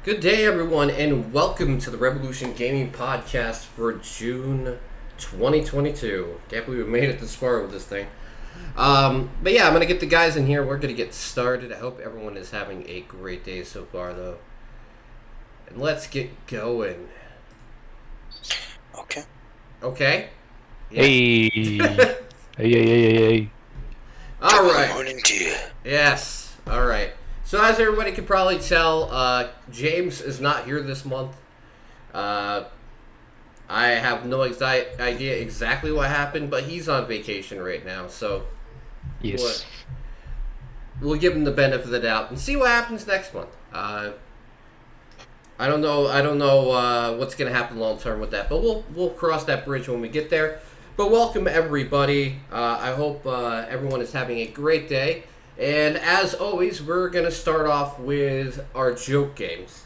Good day, everyone, and welcome to the Revolution Gaming Podcast for June 2022. Can't believe we made it this far with this thing. But yeah, I'm going to get the guys in here. We're going to get started. I hope everyone is having a great day so far, though. And let's get going. Okay. Okay? Yeah. Hey. All right. Good morning to you. Yes. All right. So as everybody can probably tell, James is not here this month. I have no idea exactly what happened, but he's on vacation right now. So Yes. we'll give him the benefit of the doubt and see what happens next month. I don't know what's going to happen long term with that, but we'll cross that bridge when we get there. But welcome everybody. I hope everyone is having a great day. And as always, we're going to start off with our joke games.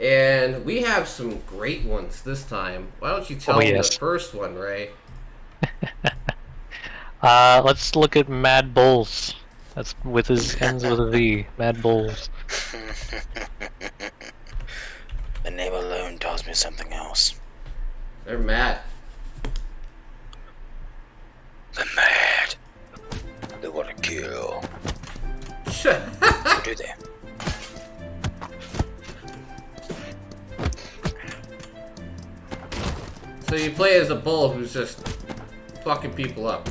And we have some great ones this time. Why don't you tell them the first one, Ray? Let's look at Mad Bulls. That's ends with a V. Mad Bulls. The name alone tells me something else. They're mad. They're mad. They want to kill. Or do they? So you play as a bull who's just fucking people up.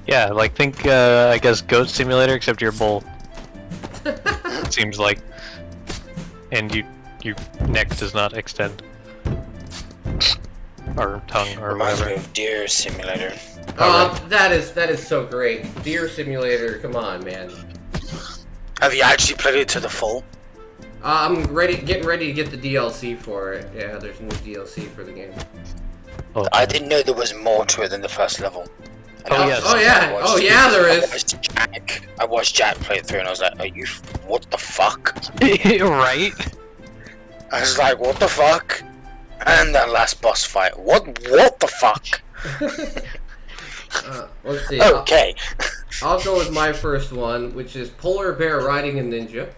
Yeah, like think, I guess Goat Simulator, except you're a bull. It seems like. And your neck does not extend. Or tongue, or Reminds me whatever. of Deer Simulator. Oh, that is so great. Deer Simulator, come on, man. Have you actually played it to the full? I'm getting ready to get the DLC for it. Yeah, there's new DLC for the game. Oh, I didn't know there was more to it than the first level. And Oh, I- yes. Oh yeah, there is. I watched Jack play it through and I was like, what the fuck? right? I was like, what the fuck? And that last boss fight, what the fuck? Let's see. Okay. I'll go with my first one, which is Polar Bear riding a ninja.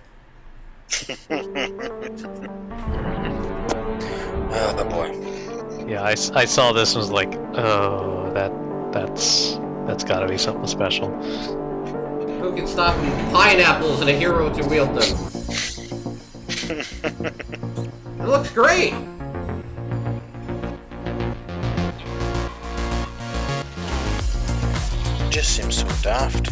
Oh boy. Yeah, I saw this and was like, oh, that's gotta be something special. Who can stop pineapples and a hero to wield them? It looks great. Just seems so daft.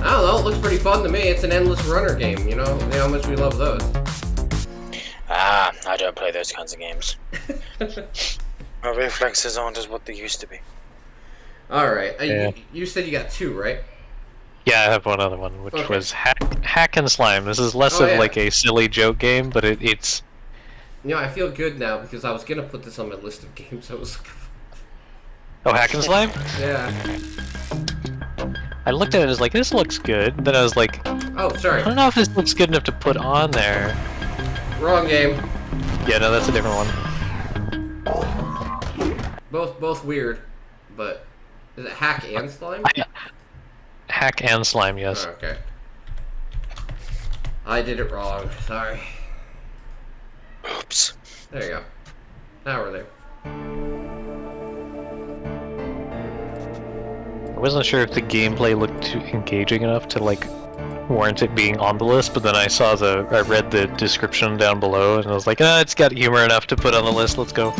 I don't know, it looks pretty fun to me. It's an endless runner game, you know how much we love those. I don't play those kinds of games. My reflexes aren't as what they used to be. Alright, Yeah. you said you got two, right? Yeah, I have one other one, which Okay. was Hack and Slime. This is less Oh, of yeah. like a silly joke game, but it's... You know, I feel good now because I was gonna put this on my list of games I was looking for. Oh, Hack and Slime? Yeah. I looked at it and was like, this looks good. Then I was like, Oh, sorry. I don't know if this looks good enough to put on there. Wrong game. Yeah, no, that's a different one. Both weird, but is it Hack and Slime? Hack and Slime, yes. Oh, okay. I did it wrong. Sorry. Oops. There you go. Now we're there. I wasn't sure if the gameplay looked too engaging enough to like warrant it being on the list, but then I read the description down below and I was like, it's got humor enough to put on the list, let's go.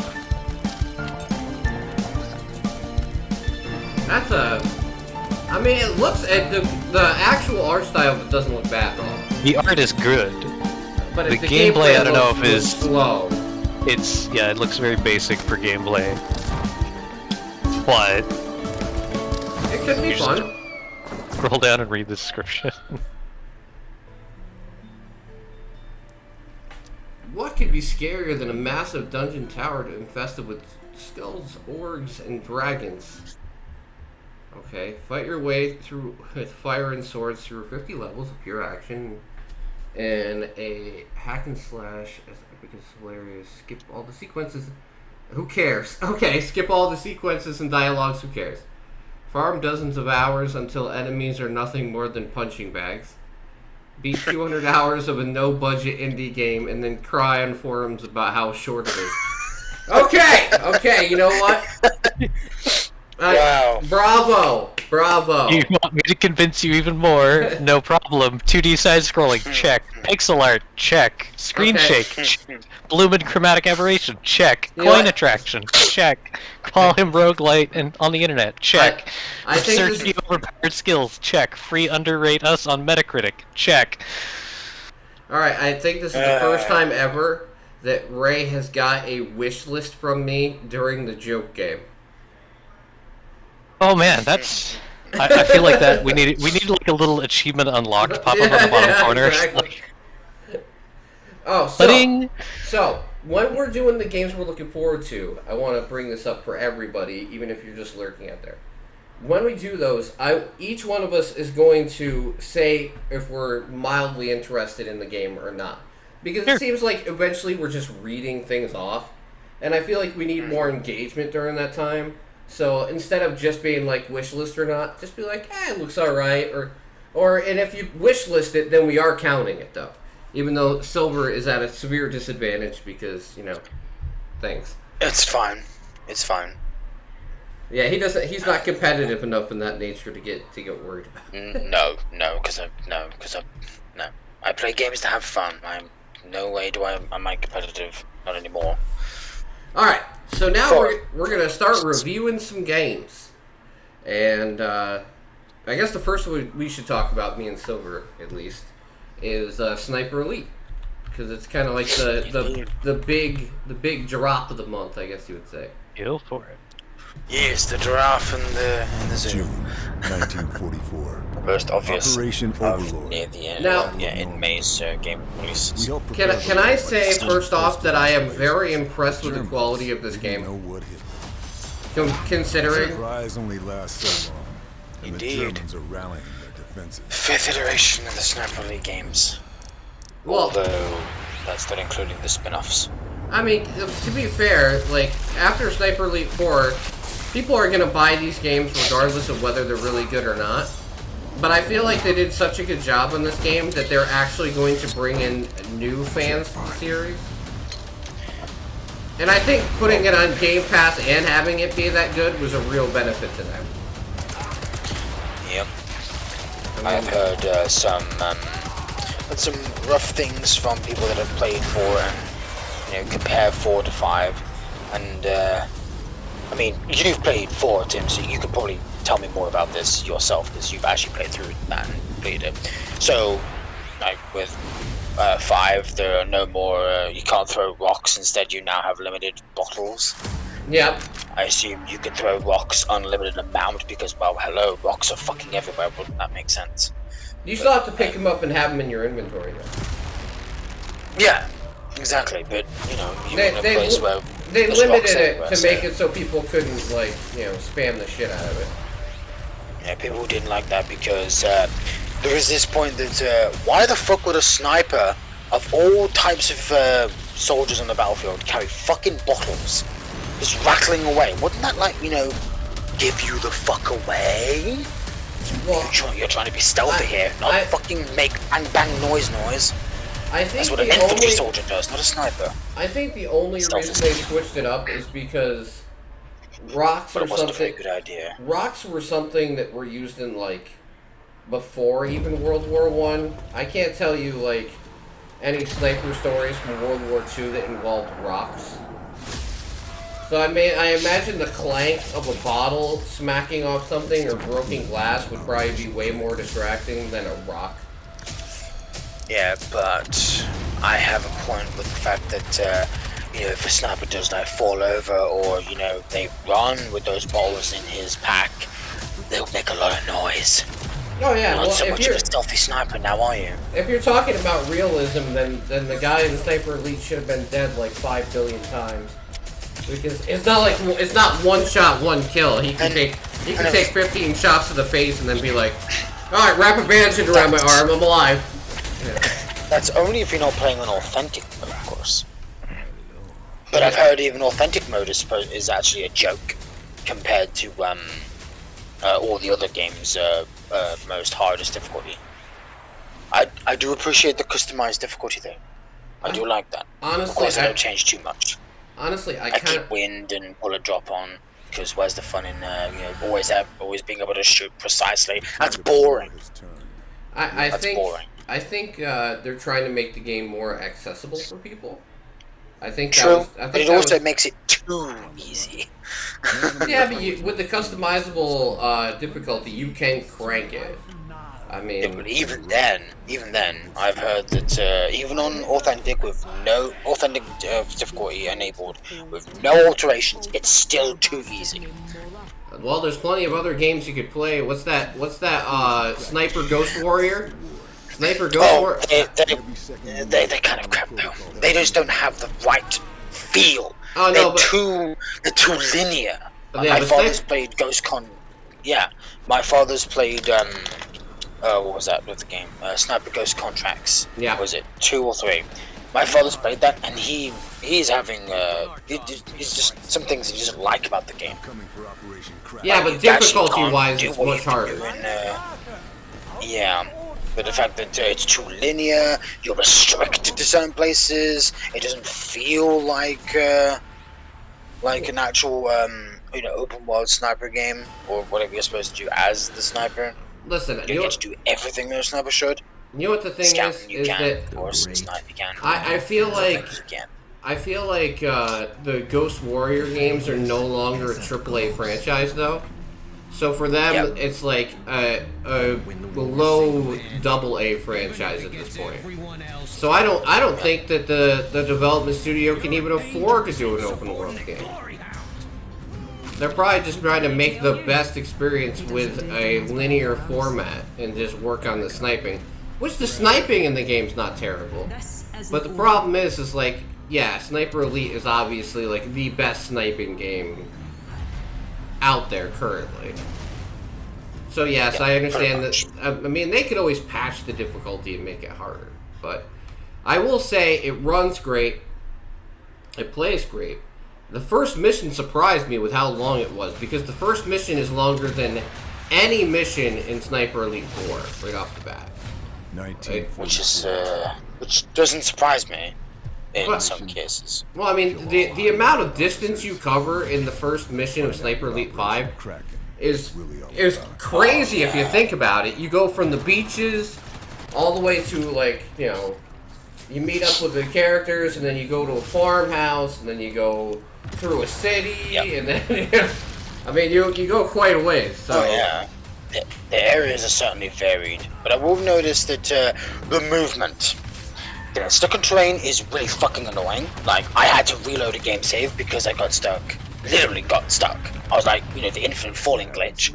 I mean, it looks the actual art style doesn't look bad at all. The art is good. But The if the gameplay, I don't know looks- if is- looks slow. It looks very basic for gameplay. But It could be You just- fun. scroll down and read the description. What could be scarier than a massive dungeon tower infested with skulls, orgs, and dragons? Okay, fight your way through with fire and swords through 50 levels of pure action and a hack and slash as epic as hilarious. Skip all the sequences. Who cares? Okay, skip all the sequences and dialogues. Who cares? Farm dozens of hours until enemies are nothing more than punching bags. beat 200 hours of a no-budget indie game, and then cry on forums about how short it is. Okay, you know what? Wow. Bravo. You want me to convince you even more? No problem. 2D side scrolling, check. Pixel art, check. Screen Okay. shake, check. Blooming chromatic aberration, check. You know Coin what? attraction, check. Call him roguelite and on the internet, check. I think Search this- the overpowered skills, check. Free underrate us on Metacritic, check. Alright, I think this is the first time ever that Ray has got a wish list from me during the joke game. Oh man, that's. I feel like that we need like a little achievement unlocked pop up on the bottom corner. Exactly. Oh, so when we're doing the games we're looking forward to, I want to bring this up for everybody, even if you're just lurking out there. When we do those, each one of us is going to say if we're mildly interested in the game or not. Because it seems like eventually we're just reading things off, and I feel like we need more engagement during that time. So instead of just being like wish list or not, just be like, it looks alright, and if you wish list it, then we are counting it though. Even though Silver is at a severe disadvantage because, things. It's fine. It's fine. Yeah, he's not competitive enough in that nature to get worried about. No, because I play games to have fun. No way am I competitive. Not anymore. Alright, so now we're going to start reviewing some games. And I guess the first one we should talk about, me and Silver at least, is Sniper Elite. Because it's kind of like the big drop of the month, I guess you would say. Go for it. Yes, the giraffe and the zoo. June 1944. Most obvious. Operation Overlord. Near the end. Now- in May's game releases. We helped Can prepare I the say fight. first off that I am very impressed with the Germans quality of this didn't know game, what hit them. considering. Surprise only lasts so long, and Indeed. the Germans are rallying their defenses. 5th iteration of the Sniper Elite games. Well, Although that's not including the spin-offs. I mean, to be fair, like after Sniper Elite 4, people are gonna buy these games regardless of whether they're really good or not. But I feel like they did such a good job on this game that they're actually going to bring in new fans to the series. And I think putting it on Game Pass and having it be that good was a real benefit to them. Yep. I've heard some rough things from people that have played 4 and compare 4 to 5, and I mean you've played 4, Tim, so you could probably tell me more about this yourself because you've actually played through that and played it. So, like with 5, there are no more. You can't throw rocks. Instead, you now have limited bottles. Yep. I assume you can throw rocks unlimited amount because, well, hello, rocks are fucking everywhere. Wouldn't that make sense? You still have to pick them up and have them in your inventory, though. Yeah, exactly. But you're in a place where They there's limited rocks it everywhere, to so- make it so people couldn't, spam the shit out of it. Yeah, people didn't like that because there was this point that why the fuck would a sniper of all types of soldiers on the battlefield carry fucking bottles just rattling away? Wouldn't that give you the fuck away? Well, You're trying to be stealthy here, not fucking make bang bang noise. I think That's what an the infantry only soldier does, not a sniper. I think the only Stealth reason they switched it up is because rocks But were it wasn't a very something. good idea. Rocks were something that were used in before even World War One. I can't tell you any sniper stories from World War II that involved rocks. So I imagine the clank of a bottle smacking off something or broken glass would probably be way more distracting than a rock. Yeah, but I have a point with the fact that, if a sniper does fall over or, they run with those balls in his pack, they'll make a lot of noise. Oh yeah, Not well so if much you're of a stealthy sniper now, are you? if you're talking about realism, then the guy in Sniper Elite should have been dead 5 billion times. Because it's not one shot, one kill. He can take 15 shots to the face and then be like, all right, wrap a bandage around my arm, I'm alive. Yeah. That's only if you're not playing on authentic mode, of course. But I've heard even authentic mode is actually a joke compared to all the other games' most hardest difficulty. I do appreciate the customized difficulty though. I do like that. Honestly, Of course, they don't change too much. Honestly, I I kind keep of wind and bullet drop on because where's the fun in always being able to shoot precisely? That's boring. I That's think boring. I think they're trying to make the game more accessible for people. I think True, I think but it that also was, makes it too easy. yeah, but with the customizable difficulty, you can crank it. I mean, Yeah, but even then, I've heard that even on authentic with no authentic difficulty enabled, with no alterations, it's still too easy. well, there's plenty of other games you could play. What's that? Sniper Ghost Warrior? Sniper Ghost Warrior. They're kind of crap though. They just don't have the right feel. Oh no, they're too linear. Yeah, My father's played Ghost Con. Yeah, my father's played what was that with the game? Sniper Ghost Contracts. Yeah. Was it 2 or 3? My father's played that, and he's having he's just some things he doesn't like about the game. Yeah, but You actually difficulty-wise, can't it's do what much you can harder. do yeah, but the fact that it's too linear, you're restricted to certain places. It doesn't feel like an actual open world sniper game or whatever you're supposed to do as the sniper. Listen, You get to do everything that a sniper should. you know what the thing Scouting you is can, that of course, snipe you can. I feel like You can. the Ghost Warrior games are no longer a AAA franchise though. So for them, Yep. it's like a low AA franchise at this point. So I don't think that the development studio can even afford to do an open world game. They're probably just trying to make the best experience with a linear format and just work on the sniping. Which the sniping in the game's not terrible. But the problem is like, yeah, Sniper Elite is obviously like the best sniping game out there currently. So yes, Yeah, I understand pretty that. I mean, they could always patch the difficulty and make it harder. But I will say it runs great. It plays great. The first mission surprised me with how long it was, because the first mission is longer than any mission in Sniper Elite 4, right off the bat. Which doesn't surprise me in But- some cases. Well, I mean, the amount of distance you cover in the first mission of Sniper Elite 5 is crazy if you think about it. You go from the beaches all the way to, like, you know, you meet up with the characters, and then you go to a farmhouse, and then you go through a city, Yep. and then I mean, you go quite a ways. So Oh yeah, the areas are certainly varied, but I will notice that the movement, getting stuck on terrain is really fucking annoying. Like, I had to reload a game save because I got stuck. Literally got stuck. I was like, the infinite falling glitch.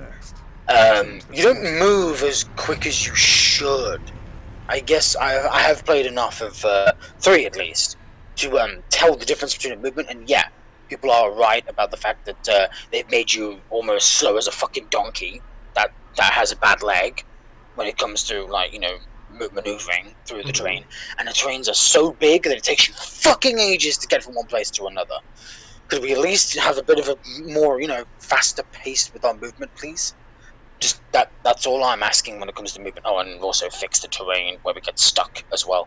You don't move as quick as you should. I guess I have played enough of 3 at least to tell the difference between a movement, and yeah, people are right about the fact that they've made you almost slow as a fucking donkey that has a bad leg when it comes to, like, maneuvering through the terrain, and the terrains are so big that it takes you fucking ages to get from one place to another. Could we at least have a bit of a more, faster pace with our movement, please? Just that's all I'm asking when it comes to movement. Oh, and also fix the terrain where we get stuck as well.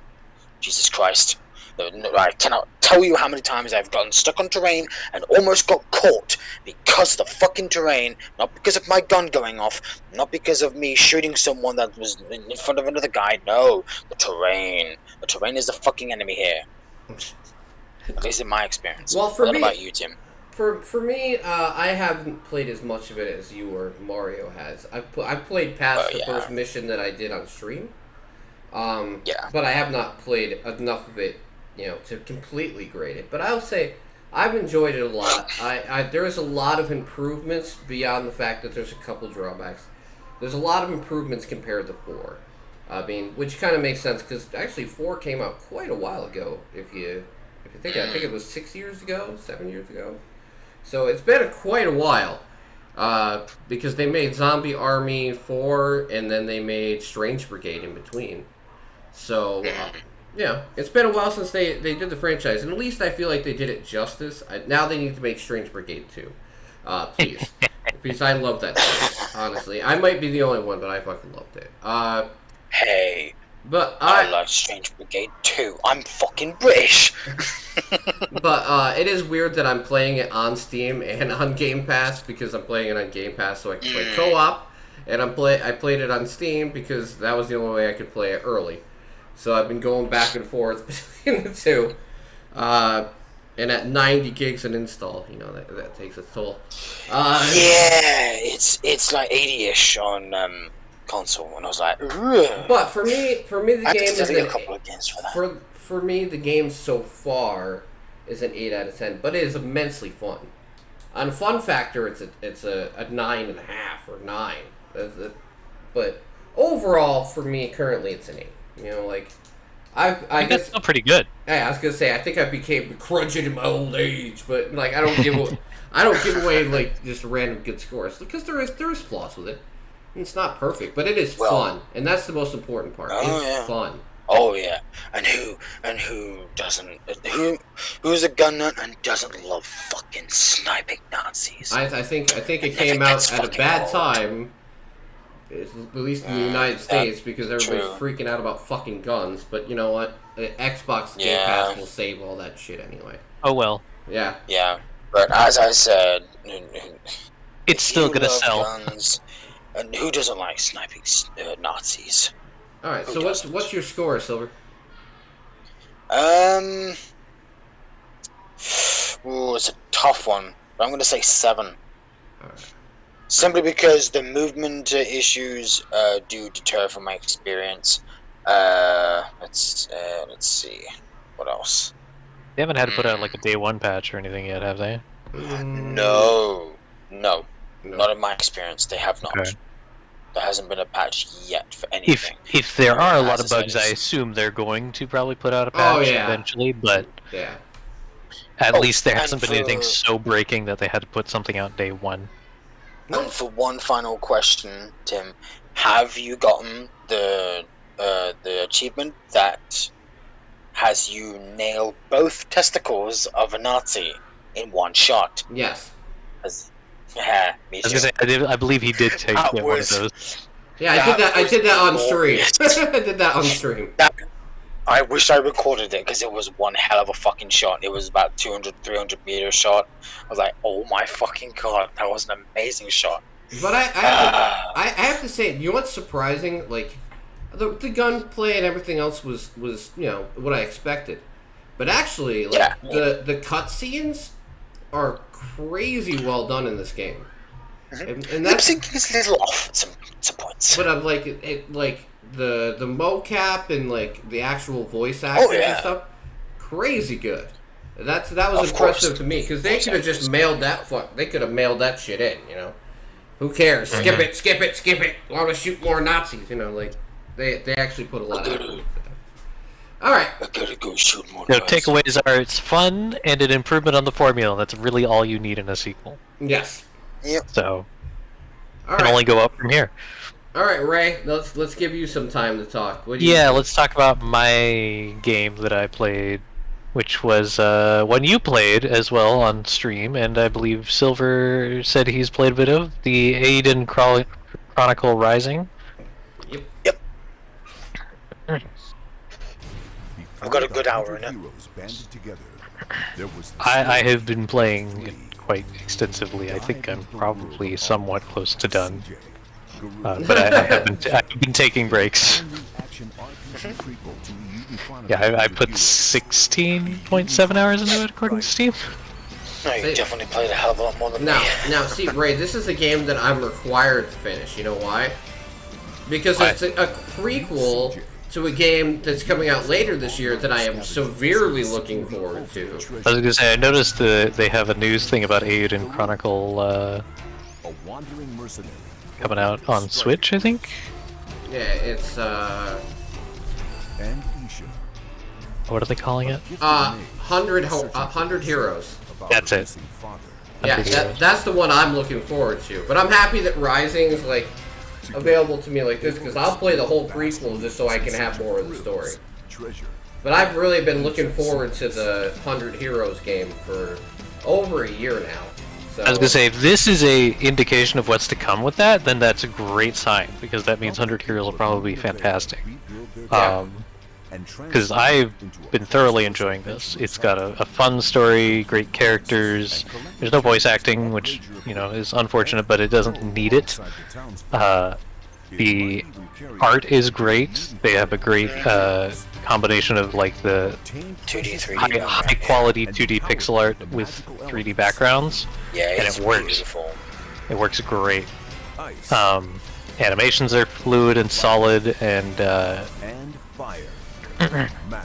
Jesus Christ. I cannot tell you how many times I've gotten stuck on terrain and almost got caught because of the fucking terrain, not because of my gun going off, not because of me shooting someone that was in front of another guy. No, the terrain. The terrain is the fucking enemy here. At least in my experience. Well, for what me- about you, Tim? For me, I haven't played as much of it as you or Mario has. I've played past the yeah. first mission that I did on stream. Yeah. But I have not played enough of it, to completely grade it. But I'll say I've enjoyed it a lot. There is a lot of improvements beyond the fact that there's a couple drawbacks. There's a lot of improvements compared to 4. I mean, which kind of makes sense because actually 4 came out quite a while ago. If you think, I think it was 7 years ago. So it's been quite a while. Because they made Zombie Army 4 and then they made Strange Brigade in between. So, it's been a while since they did the franchise, and at least I feel like they did it justice. Now they need to make Strange Brigade 2. Please. Because I love that series, honestly. I might be the only one, but I fucking loved it. Hey, But I like Strange Brigade too. I'm fucking British. But it is weird that I'm playing it on Steam and on Game Pass because I'm playing it on Game Pass so I can play co-op, and I played it on Steam because that was the only way I could play it early. So I've been going back and forth between the two, and at 90 gigs an install, you know that takes its toll. Yeah, it's like 80ish on console, and I was like, ugh. But for me, the I game have to is delete a couple of games for that. For me, the game so far is an 8 out of 10, but it is immensely fun. On fun factor, it's a 9.5 or 9. But overall, for me, currently, it's an 8. You know, like I guess that's still pretty good. Yeah, I was gonna say I think I became begrudging in my old age, but like I don't give away like just random good scores because there is flaws with it. It's not perfect, but it is fun, and that's the most important part. It's fun. Oh yeah, and who doesn't? Who's a gun nut and doesn't love fucking sniping Nazis? I think it came out at a bad time, at least in the United States, because everybody's freaking out about fucking guns. But you know what? Xbox Game Pass will save all that shit anyway. Oh well. Yeah. Yeah, but as I said, it's still gonna sell. Guns, and who doesn't like sniping Nazis? All right. So what's your score, Silver? It's a tough one. But I'm gonna say 7. All right. Simply because the movement issues do deter from my experience. Let's see. What else? They haven't had to put out like a day 1 patch or anything yet, have they? No. Not in my experience. They have not. Okay. There hasn't been a patch yet for anything. If there are a lot of bugs, I assume they're going to probably put out a patch eventually, but yeah. At least there hasn't been anything so breaking that they had to put something out day 1. And for one final question, Tim, have you gotten the achievement that has you nail both testicles of a Nazi in one shot? Yes. Yeah, me too. I was gonna say, I believe he did take one of those. Yeah, I did that on stream. I did that on stream. I wish I recorded it because it was one hell of a fucking shot. It was about 300 meter shot. I was like, oh my fucking god, that was an amazing shot. But I have to say, you know what's surprising? Like, the gunplay and everything else was you know what I expected. But actually, like the cutscenes are crazy well done in this game. And that's lip syncing is a little off at some points. But I'm like the mocap and like the actual voice actors and stuff, crazy good. That was impressive to me because they could have just mailed that. They could have mailed that shit in. You know, who cares? Skip it. Want to shoot more Nazis? You know, like they actually put a lot of effort. All right. I gotta go shoot more. Takeaways are it's fun and an improvement on the formula. That's really all you need in a sequel. Yes. Yep. So it can only go up from here. All right, Ray. Let's give you some time to talk. Let's talk about my game that I played, which was one you played as well on stream, and I believe Silver said he's played a bit of the Aiden Chronicle Rising. Yep. I've got a good hour in it. I have been playing it quite extensively. I think I'm probably somewhat close to done. But I have been taking breaks. Yeah, I put 16.7 hours into it according to Steam. No, you definitely played a hell of a lot more than me. Now, see, Ray, this is a game that I'm required to finish. You know why? Because it's a prequel to a game that's coming out later this year that I am severely looking forward to. I was going to say, I noticed they have a news thing about Aiden Chronicle coming out on Switch, I think? Yeah, it's, What are they calling it? 100 Heroes. That's it. Yeah, that's the one I'm looking forward to. But I'm happy that Rising's, like, available to me like this, because I'll play the whole prequel just so I can have more of the story. But I've really been looking forward to the 100 Heroes game for over a year now. So, I was gonna say, if this is a indication of what's to come with that, then that's a great sign, because that means 100 Heroes will probably be fantastic. Because I've been thoroughly enjoying this. It's got a fun story, great characters. There's no voice acting, which is unfortunate, but it doesn't need it. The art is great. They have a great combination of like the 2D, 3D, high quality 2D pixel art with 3D backgrounds, yeah, and it's it works. beautiful. It works great. Animations are fluid and solid, and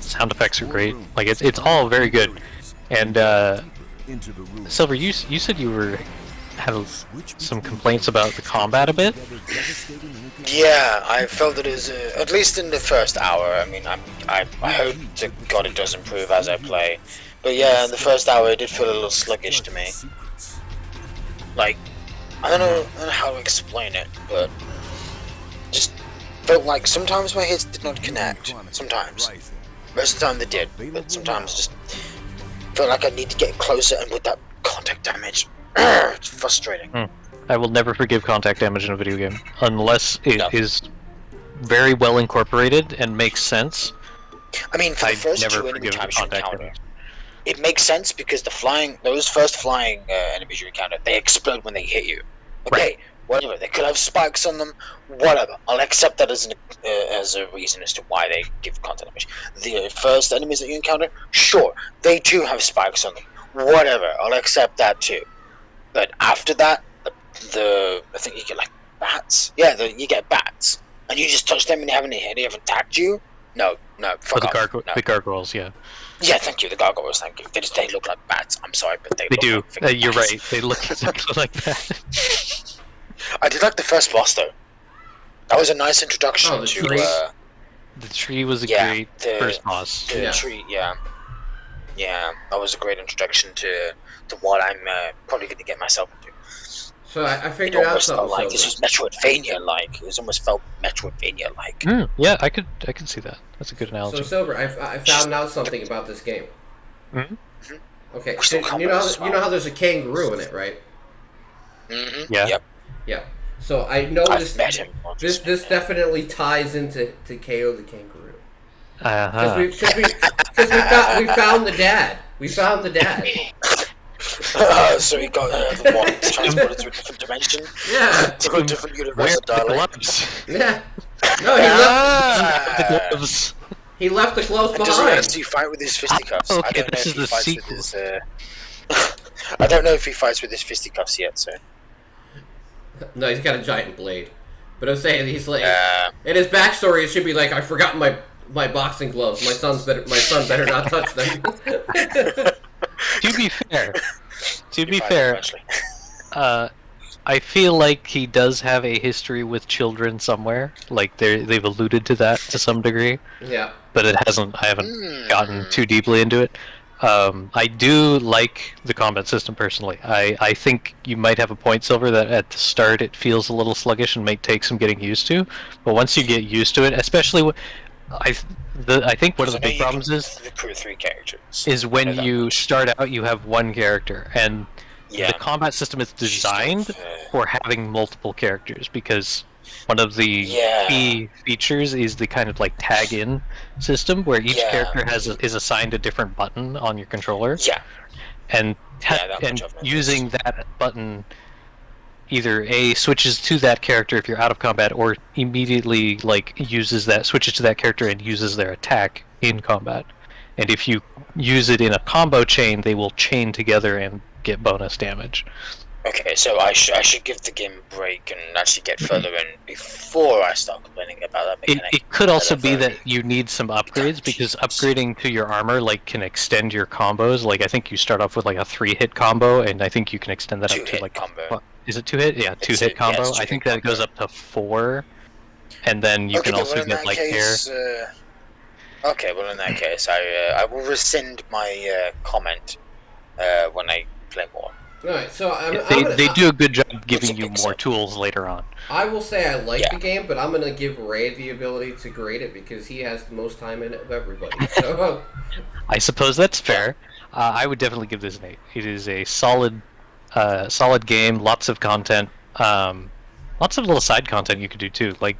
sound effects are great. Like it's all very good. And Silver, you said you had some complaints about the combat a bit. Yeah, I felt it is at least in the first hour. I mean, I hope to God it does improve as I play. But yeah, in the first hour it did feel a little sluggish to me. Like, I don't know how to explain it, but just felt like sometimes my hits did not connect. Sometimes. Most of the time they did, but sometimes just felt like I need to get closer, and with that contact damage, it's frustrating. I will never forgive contact damage in a video game unless it is very well incorporated and makes sense. I mean, for the first never two enemy forgive types you contact encounter, damage. it makes sense because those first flying enemies you encounter, they explode when they hit you. Okay, Right. whatever. They could have spikes on them. Whatever. I'll accept that as a reason as to why they give contact damage. The first enemies that you encounter, sure, they too have spikes on them. Whatever. I'll accept that too. But after that, I think you get like bats. Yeah, you get bats, and you just touch them and they haven't attacked you. No, fuck off. No. The gargoyles, yeah. Yeah, thank you. The gargoyles, thank you. They look like bats. I'm sorry, but they They look do. like You're bats. right. They look exactly like that. I did like the first boss though. That was a nice introduction Oh, the to tree? The tree was a Yeah, great the- first boss. the Yeah. tree. Yeah, that was a great introduction to what I'm probably going to get myself into. So I It figured out almost something. felt like this Silver. was Metroidvania-like. It almost felt Metroidvania-like. Yeah, I could see that. That's a good analogy. So Silver, I found out something about this game. Mhm. Okay, We're so still you know combat as you know how there's a kangaroo in it, right? Mm-hmm. Yeah. Yep. Yeah. So I I've noticed met him once. this definitely ties into KO the kangaroo. Uh-huh. Because we found the dad. We found the dad. So he got transported to a different dimension, Yeah. to a different Where universe are the dialect. gloves? Yeah. No, The gloves. he left the gloves And does he behind. actually fight with his fisticuffs? Okay, I don't know this if is he the fights sequel. with his. I don't know if he fights with his fisticuffs yet. So. No, he's got a giant blade. But I'm saying he's like Uh, in his backstory it should be like I forgot my boxing gloves. My son better not touch them. To be fair, he fights eventually. I feel like he does have a history with children somewhere. Like they've alluded to that to some degree, Yeah. but I haven't gotten too deeply into it. I do like the combat system personally. I think you might have a point, Silver, that at the start it feels a little sluggish and may take some getting used to. But once you get used to it, especially I think one of the big problems is recruit 3 characters. when I know that you much. start out you have one character, and Yeah. the combat system is designed for having multiple characters, because one of the key features is the kind of like tag in system where each character is assigned a different button on your controller, Yeah. and that much and I've noticed. using that button either switches to that character if you're out of combat, or immediately switches to that character and uses their attack in combat. And if you use it in a combo chain, they will chain together and get bonus damage. Okay, so I should give the game a break and actually get further in before I start complaining about that mechanic. It could also be Very- that you need some upgrades, because upgrading to your armor can extend your combos. Like I think you start off with like a 3-hit combo, and I think you can extend that up to 2-hit like combo. what, is it 2-hit? Yeah, 2-hit yeah, combo. it's I 2-hit think that combo. goes up to 4, and then you Okay, can well, also in get that like case, okay, well in that case, I will rescind my comment when I play more. Alright, so they do a good job giving a you big more step. tools later on. I will say I like Yeah. the game, but I'm gonna give Ray the ability to grade it because he has the most time in it of everybody. So I suppose that's fair. I would definitely give this an 8. It is a solid game, lots of content, lots of little side content you could do too. Like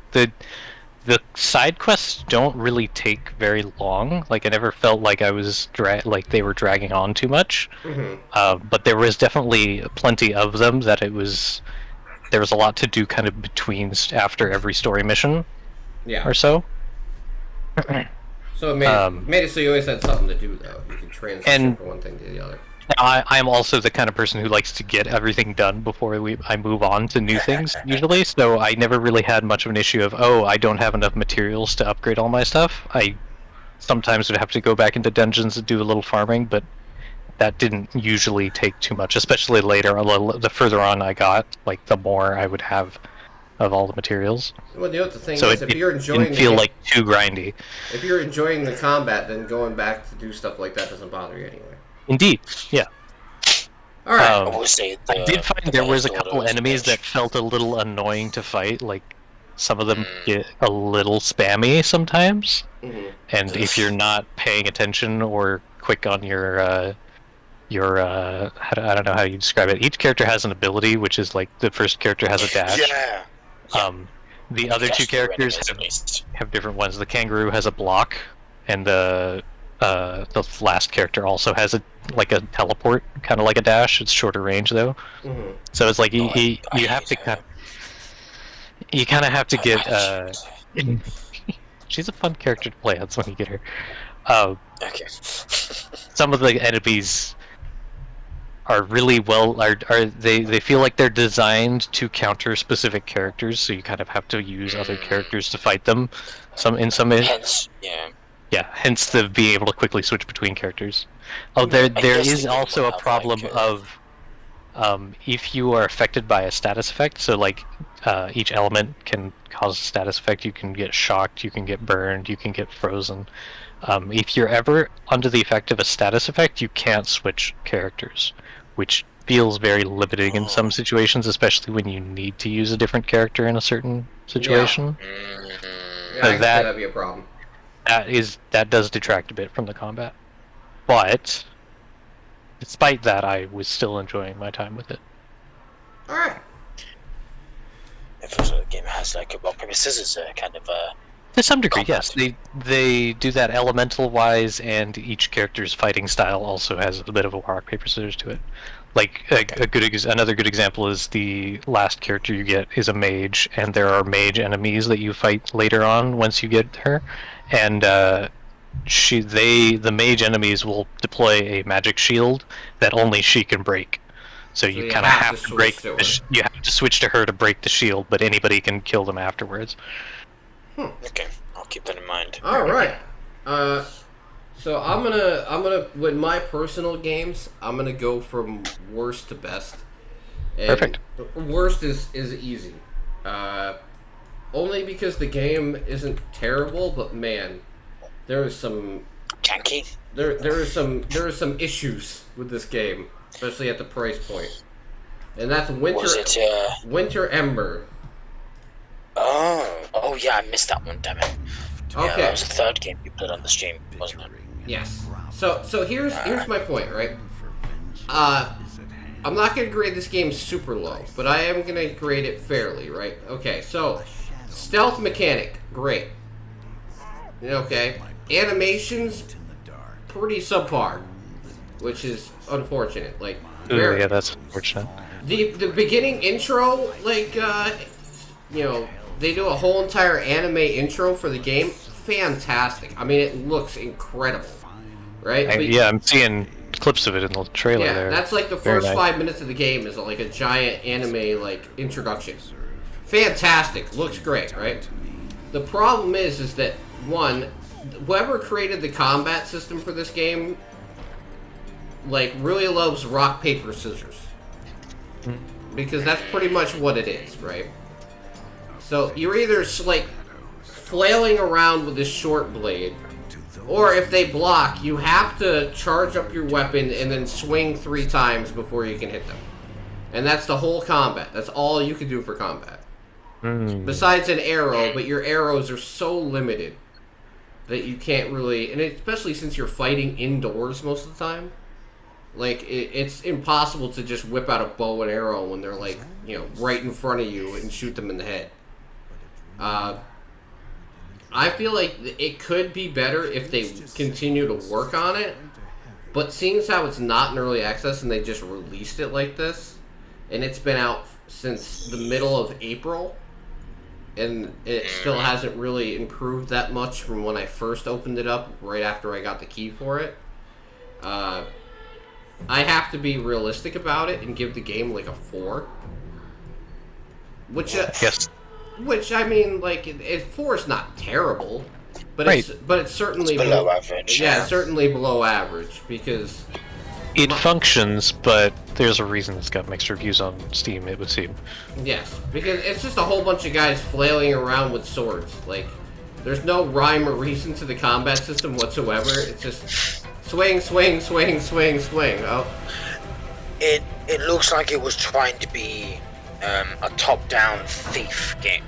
the side quests don't really take very long. Like I never felt like I was like they were dragging on too much. But there was definitely plenty of them that there was a lot to do kind of between after every story mission Yeah. or so. So it made it so you always had something to do, though. You could transition from one thing to the other. I'm also the kind of person who likes to get everything done before I move on to new things, usually, so I never really had much of an issue of, oh, I don't have enough materials to upgrade all my stuff. I sometimes would have to go back into dungeons and do a little farming, but that didn't usually take too much, especially later. The further on I got, like, the more I would have of all the materials. Well, you know what the thing so is, if you're enjoying didn't feel like too grindy. If you're enjoying the combat, then going back to do stuff like that doesn't bother you anyway. Indeed, yeah. All right. I did find there was a couple enemies that felt a little annoying to fight. Like some of them get a little spammy sometimes, and if you're not paying attention or quick on your I don't know how you describe it. Each character has an ability, which is like the first character has a dash. Yeah. The other two characters have different ones. The kangaroo has a block, and the last character also has a teleport, kind of like a dash. It's shorter range though. So it's like you have to kind of have to get. She's a fun character to play. That's when you get her. Okay. Some of the enemies are really they feel like they're designed to counter specific characters, so you kind of have to use other characters to fight them. Hence, yeah. Yeah, hence the being able to quickly switch between characters. Oh, there is also a problem of if you are affected by a status effect. So like each element can cause a status effect. You can get shocked, you can get burned, you can get frozen. If you're ever under the effect of a status effect, you can't switch characters, which feels very limiting in some situations, especially when you need to use a different character in a certain situation. Yeah, I can see that'd be a problem. That does detract a bit from the combat, but despite that, I was still enjoying my time with it. All right. If a game has like a rock paper scissors kind of to some degree, yes, they do that elemental wise, and each character's fighting style also has a bit of a rock paper scissors to it. Like another good example is the last character you get is a mage, and there are mage enemies that you fight later on once you get her, and the mage enemies will deploy a magic shield that only she can break. So you kind of have to break. You have to switch to her to break the shield, but anybody can kill them afterwards. Okay, I'll keep that in mind. All right. So I'm gonna with my personal games, I'm gonna go from worst to best. And Perfect. Worst is easy. Only because the game isn't terrible, but man, there is some janky. There are some issues with this game, especially at the price point. And that's Winter Ember. Oh yeah, I missed that one, damn it. Okay. Yeah, that was the third game you put on the stream, wasn't it? Yes. So here's my point, right? I'm not gonna grade this game super low, but I am gonna grade it fairly, right? Okay, so stealth mechanic, great. Okay. Animations, pretty subpar, which is unfortunate. Like, yeah, that's unfortunate. The beginning intro, like, they do a whole entire anime intro for the game. Fantastic. I mean, it looks incredible, right? I'm seeing clips of it in the trailer there. Yeah, that's like the first 5 minutes of the game is like a giant anime like introduction. Fantastic. Looks great, right? The problem is that one, whoever created the combat system for this game, like, really loves rock, paper, scissors. Because that's pretty much what it is, right? So you're either like flailing around with this short blade, or if they block, you have to charge up your weapon and then swing 3 times before you can hit them. And that's the whole combat. That's all you can do for combat. Besides an arrow, but your arrows are so limited that you can't really, and especially since you're fighting indoors most of the time, like, it's impossible to just whip out a bow and arrow when they're, like, right in front of you and shoot them in the head. I feel like it could be better if they continue to work on it. But seeing as how it's not in early access and they just released it like this, and it's been out since the middle of April, and it still hasn't really improved that much from when I first opened it up right after I got the key for it. I have to be realistic about it and give the game like a 4. Which, Yes. which I mean, like, 4 is not terrible, but it's certainly It's below average. Yeah, certainly below average because It functions, but there's a reason it's got mixed reviews on Steam, it would seem. yes, because it's just a whole bunch of guys flailing around with swords. Like, there's no rhyme or reason to the combat system whatsoever. It's just swing, swing, swing, swing, swing. Oh, It looks like it was trying to be a top-down thief game,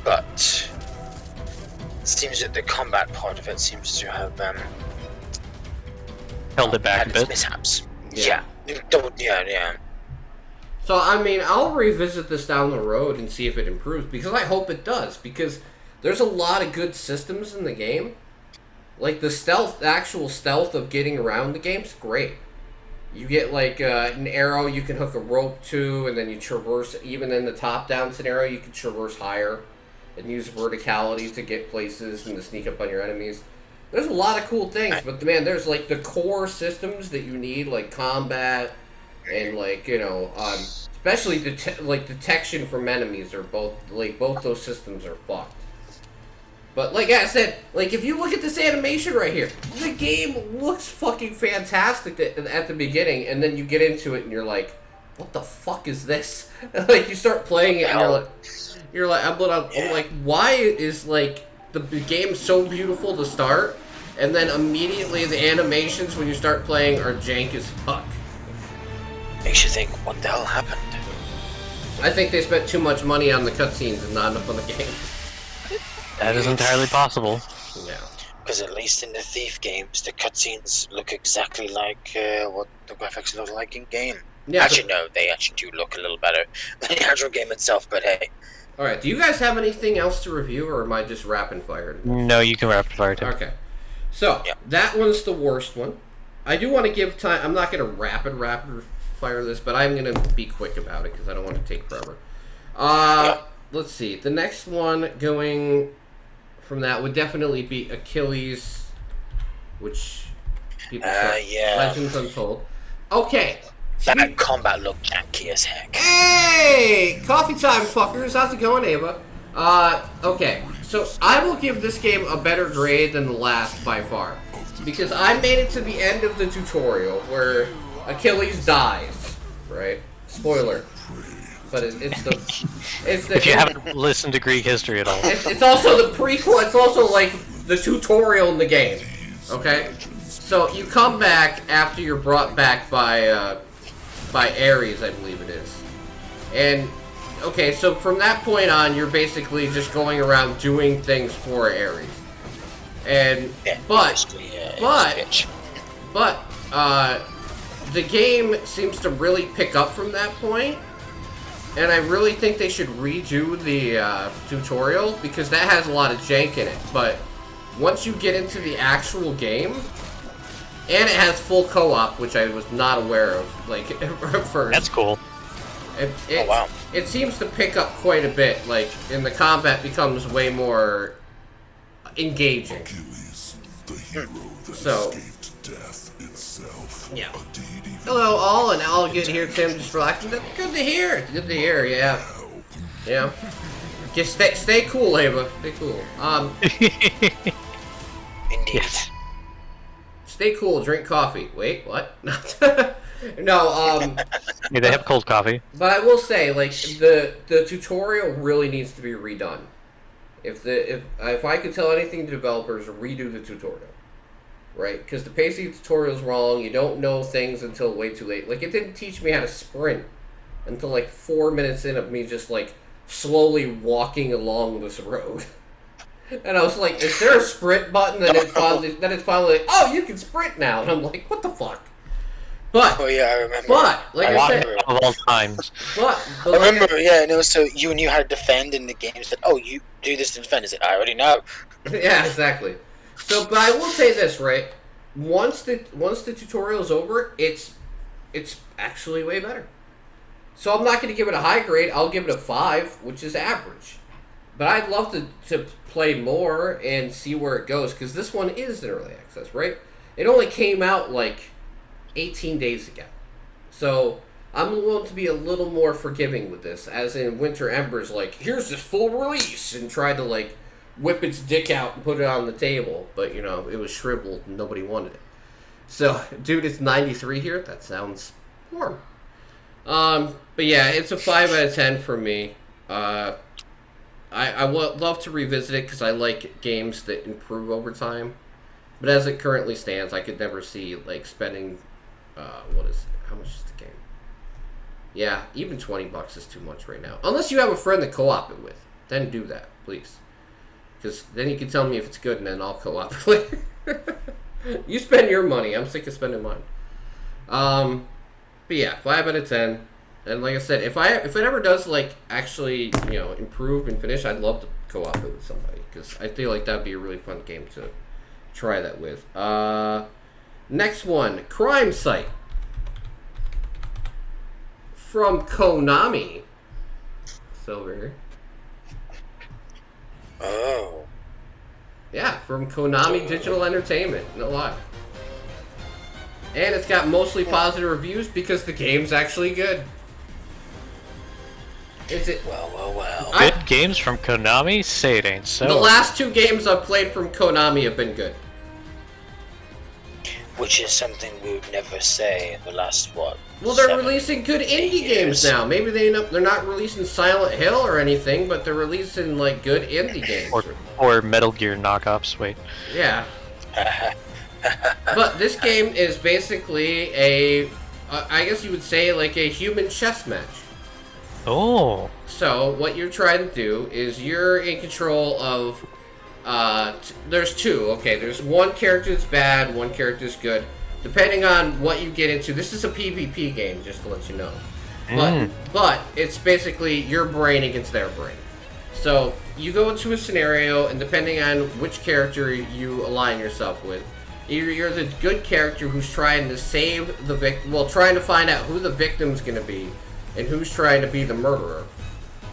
but it seems that the combat part of it seems to have Held it back had a its bit. mishaps. Yeah. Yeah. so I mean, I'll revisit this down the road and see if it improves because I hope it does. Because there's a lot of good systems in the game. Like the actual stealth of getting around the game's great. You get like an arrow you can hook a rope to, and then you traverse. Even in the top-down scenario, you can traverse higher and use verticality to get places and to sneak up on your enemies. There's a lot of cool things, but man, there's like the core systems that you need, like combat and like especially detection from enemies are both those systems are fucked. But like I said, like if you look at this animation right here, the game looks fucking fantastic at the beginning, and then you get into it and you're like, what the fuck is this? Like you start playing it and you're like, I'm like, why is like the game so beautiful to start, and then immediately the animations when you start playing are jank as fuck. Makes you think, what the hell happened? I think they spent too much money on the cutscenes and not enough on the game. That is entirely possible. Yeah. Because at least in the Thief games, the cutscenes look exactly like what the graphics look like in game. Yeah. Actually, no, they actually do look a little better than the actual game itself, but hey. Alright, do you guys have anything else to review, or am I just rapid fire? No, you can rapid fire too. Okay. So, Yeah. that one's the worst one. I do want to give time. I'm not going to rapid fire this, but I'm going to be quick about it because I don't want to take forever. Let's see. The next one going from that would definitely be Achilles, which people say yeah. Legends Untold. Okay. That combat looked janky as heck. Hey! Coffee time, fuckers. How's it going, Ava? Okay. So, I will give this game a better grade than the last by far. Because I made it to the end of the tutorial where Achilles dies. Right? Spoiler. But it's the If you haven't listened to Greek history at all. it's also the prequel. It's also like the tutorial in the game. Okay, so you come back after you're brought back by Ares, I believe it is, and okay, so from that point on, you're basically just going around doing things for Ares, and Yeah, but bitch. the game seems to really pick up from that point. And I really think they should redo the tutorial because that has a lot of jank in it. But once you get into the actual game, and it has full co-op, which I was not aware of, like, at first. That's cool. Oh, wow. It seems to pick up quite a bit, like, and the combat becomes way more engaging. Achilles, the hero that So- escaped death itself. Yeah. A deity Hello, all, and all good here, Tim, just relaxing. That's good to hear. Good to hear, yeah. Yeah. Just stay cool, Ava. Stay cool. Indeed. Yes. Stay cool, drink coffee. Wait, what? No, Yeah, they have cold coffee. but I will say, like, the tutorial really needs to be redone. If I could tell anything to developers, redo the tutorial. Right? Because the pacing tutorial's wrong, you don't know things until way too late. Like, it didn't teach me how to sprint until, like, 4 minutes in of me just, like, slowly walking along this road. And I was like, is there a sprint button? And it's finally like, oh, you can sprint now. And I'm like, what the fuck? But, Oh yeah, I remember. like I said, Of all times. but I like remember, yeah, and also you had to defend in the games that, oh, you do this to defend. Is it? I already know. Yeah, exactly. So, but I will say this, right? Once the tutorial's over, it's actually way better. So I'm not going to give it a high grade. I'll give it a 5, which is average. But I'd love to play more and see where it goes, because this one is in early access, right? It only came out like 18 days ago. So I'm willing to be a little more forgiving with this, as in Winter Ember's like, here's this full release, and tried to like whip its dick out and put it on the table, but you know, it was shriveled and nobody wanted it. So, dude, it's 93 here. That sounds warm. But yeah, it's a 5 out of 10 for me. I would love to revisit it because I like games that improve over time. But as it currently stands, I could never see like spending, how much is the game? Yeah, even $20 is too much right now. Unless you have a friend to co-op it with, then do that, please. Because then you can tell me if it's good, and then I'll co-op it later. You spend your money. I'm sick of spending mine. But yeah, 5 out of 10. And like I said, if it ever does like actually improve and finish, I'd love to co-op it with somebody, because I feel like that'd be a really fun game to try that with. Next one, Crime Site from Konami. Silver. Oh. Yeah, from Konami Digital Entertainment. No lie. And it's got mostly positive reviews because the game's actually good. Is it? Well. Good games from Konami? Say it ain't so. The last 2 games I've played from Konami have been good. Which is something we would never say in the last, what? Well, they're 7, releasing good 8 indie games years. now. Maybe they're not releasing Silent Hill or anything, but they're releasing like good indie games. Or Metal Gear knockoffs, wait. Yeah. But this game is basically I guess you would say like a human chess match. Oh. So what you're trying to do is you're in control of. There's 2. Okay, there's one character that's bad, one character that's good. Depending on what you get into, this is a PvP game, just to let you know. But it's basically your brain against their brain. So you go into a scenario, and depending on which character you align yourself with, you're the good character who's trying to save the victim. Well, trying to find out who the victim's going to be, and who's trying to be the murderer.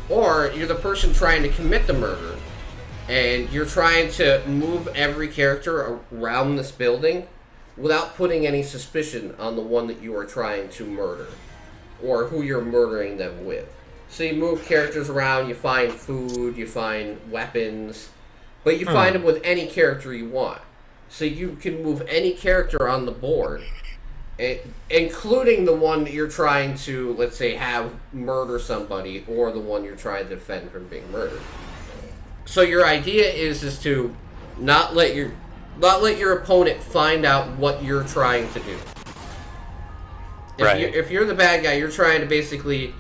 Or you're the person trying to commit the murder, and you're trying to move every character around this building without putting any suspicion on the one that you are trying to murder, or who you're murdering them with. So you move characters around, you find food, you find weapons, but you find them with any character you want. So you can move any character on the board, including the one that you're trying to, let's say, have murder somebody, or the one you're trying to defend from being murdered. So your idea is to not let your opponent find out what you're trying to do. If you're the bad guy, you're trying to basically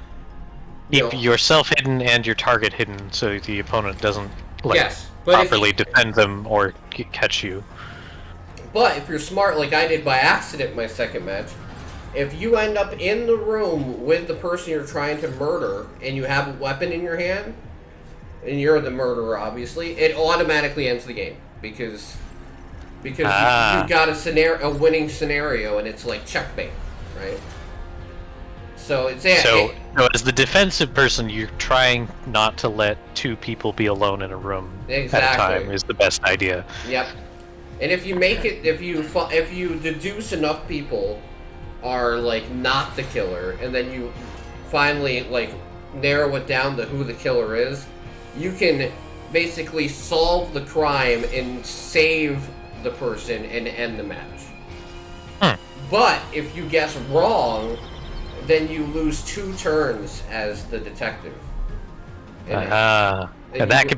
keep yourself hidden and your target hidden, so the opponent doesn't properly defend them or catch you. But if you're smart, like I did by accident my second match, if you end up in the room with the person you're trying to murder and you have a weapon in your hand, and you're the murderer, obviously, it automatically ends the game because you got a winning scenario, and it's like checkmate, right? So it's so as the defensive person, you're trying not to let 2 people be alone in a room at a time is the best idea. Yep. And if you make it, if you deduce enough people are like not the killer, and then you finally like narrow it down to who the killer is, you can basically solve the crime and save the person and end the match. But if you guess wrong, then you lose 2 turns as the detective. And that could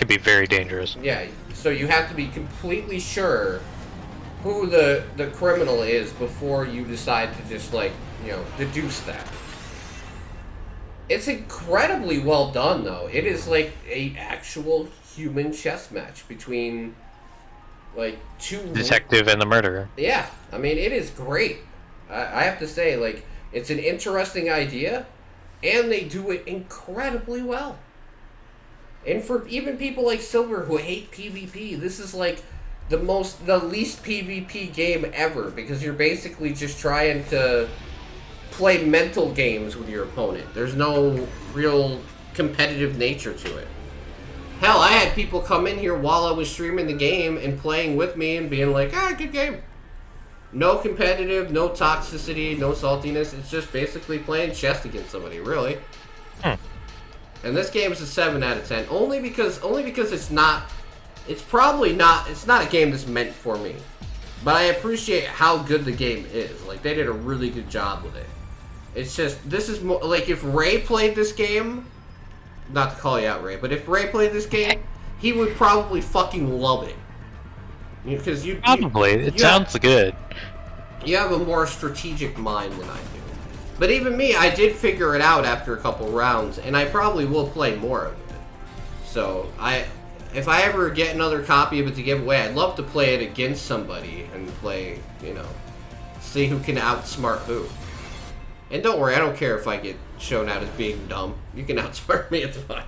be very dangerous. Yeah, so you have to be completely sure who the criminal is before you decide to just deduce that. It's incredibly well done, though. It is like a actual human chess match between like 2 detective and the murderer. Yeah, I mean, it is great. I have to say, like, it's an interesting idea, and they do it incredibly well. And for even people like Silver who hate PvP, this is like the least PvP game ever, because you're basically just trying to play mental games with your opponent. There's no real competitive nature to it. Hell, I had people come in here while I was streaming the game and playing with me and being like, good game. No competitive, no toxicity, no saltiness. It's just basically playing chess against somebody, really. And this game is a 7 out of 10, only because it's not a game that's meant for me. But I appreciate how good the game is. Like, they did a really good job with it. It's just, this is more, like, if Ray played this game, not to call you out, Ray, but if Ray played this game, he would probably fucking love it. Because it sounds good. You have a more strategic mind than I do. But even me, I did figure it out after a couple rounds, and I probably will play more of it. So, if I ever get another copy of it to give away, I'd love to play it against somebody and play, see who can outsmart who. And don't worry, I don't care if I get shown out as being dumb. You can outsmart me, it's fine.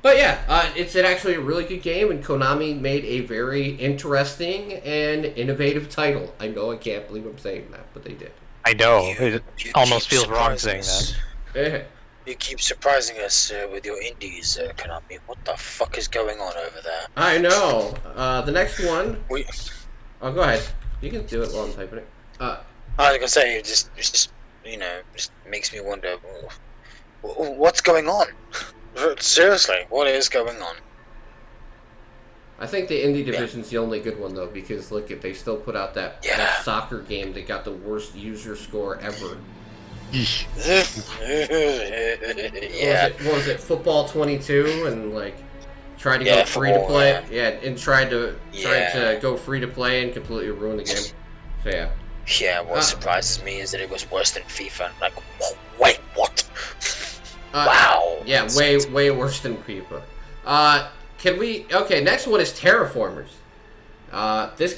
But yeah, it's actually a really good game, and Konami made a very interesting and innovative title. I know I can't believe I'm saying that, but they did. I know. It You almost keep feels wrong surprising saying us. that. You keep surprising us with your indies, Konami. What the fuck is going on over there? I know. The next one... We... Oh, go ahead. You can do it while I'm typing it. I was gonna say, it just makes me wonder, what's going on? Seriously, what is going on? I think the indie division's the only good one, though, because look, if they still put out that soccer game that got the worst user score ever. Yeah. What was it Football 22, and like tried to go free to play? And tried to go free to play and completely ruin the game. So yeah. Yeah, what surprises me is that it was worse than FIFA. Like, wait, what? Wow. Yeah, way worse than FIFA. Okay, next one is Terraformers. This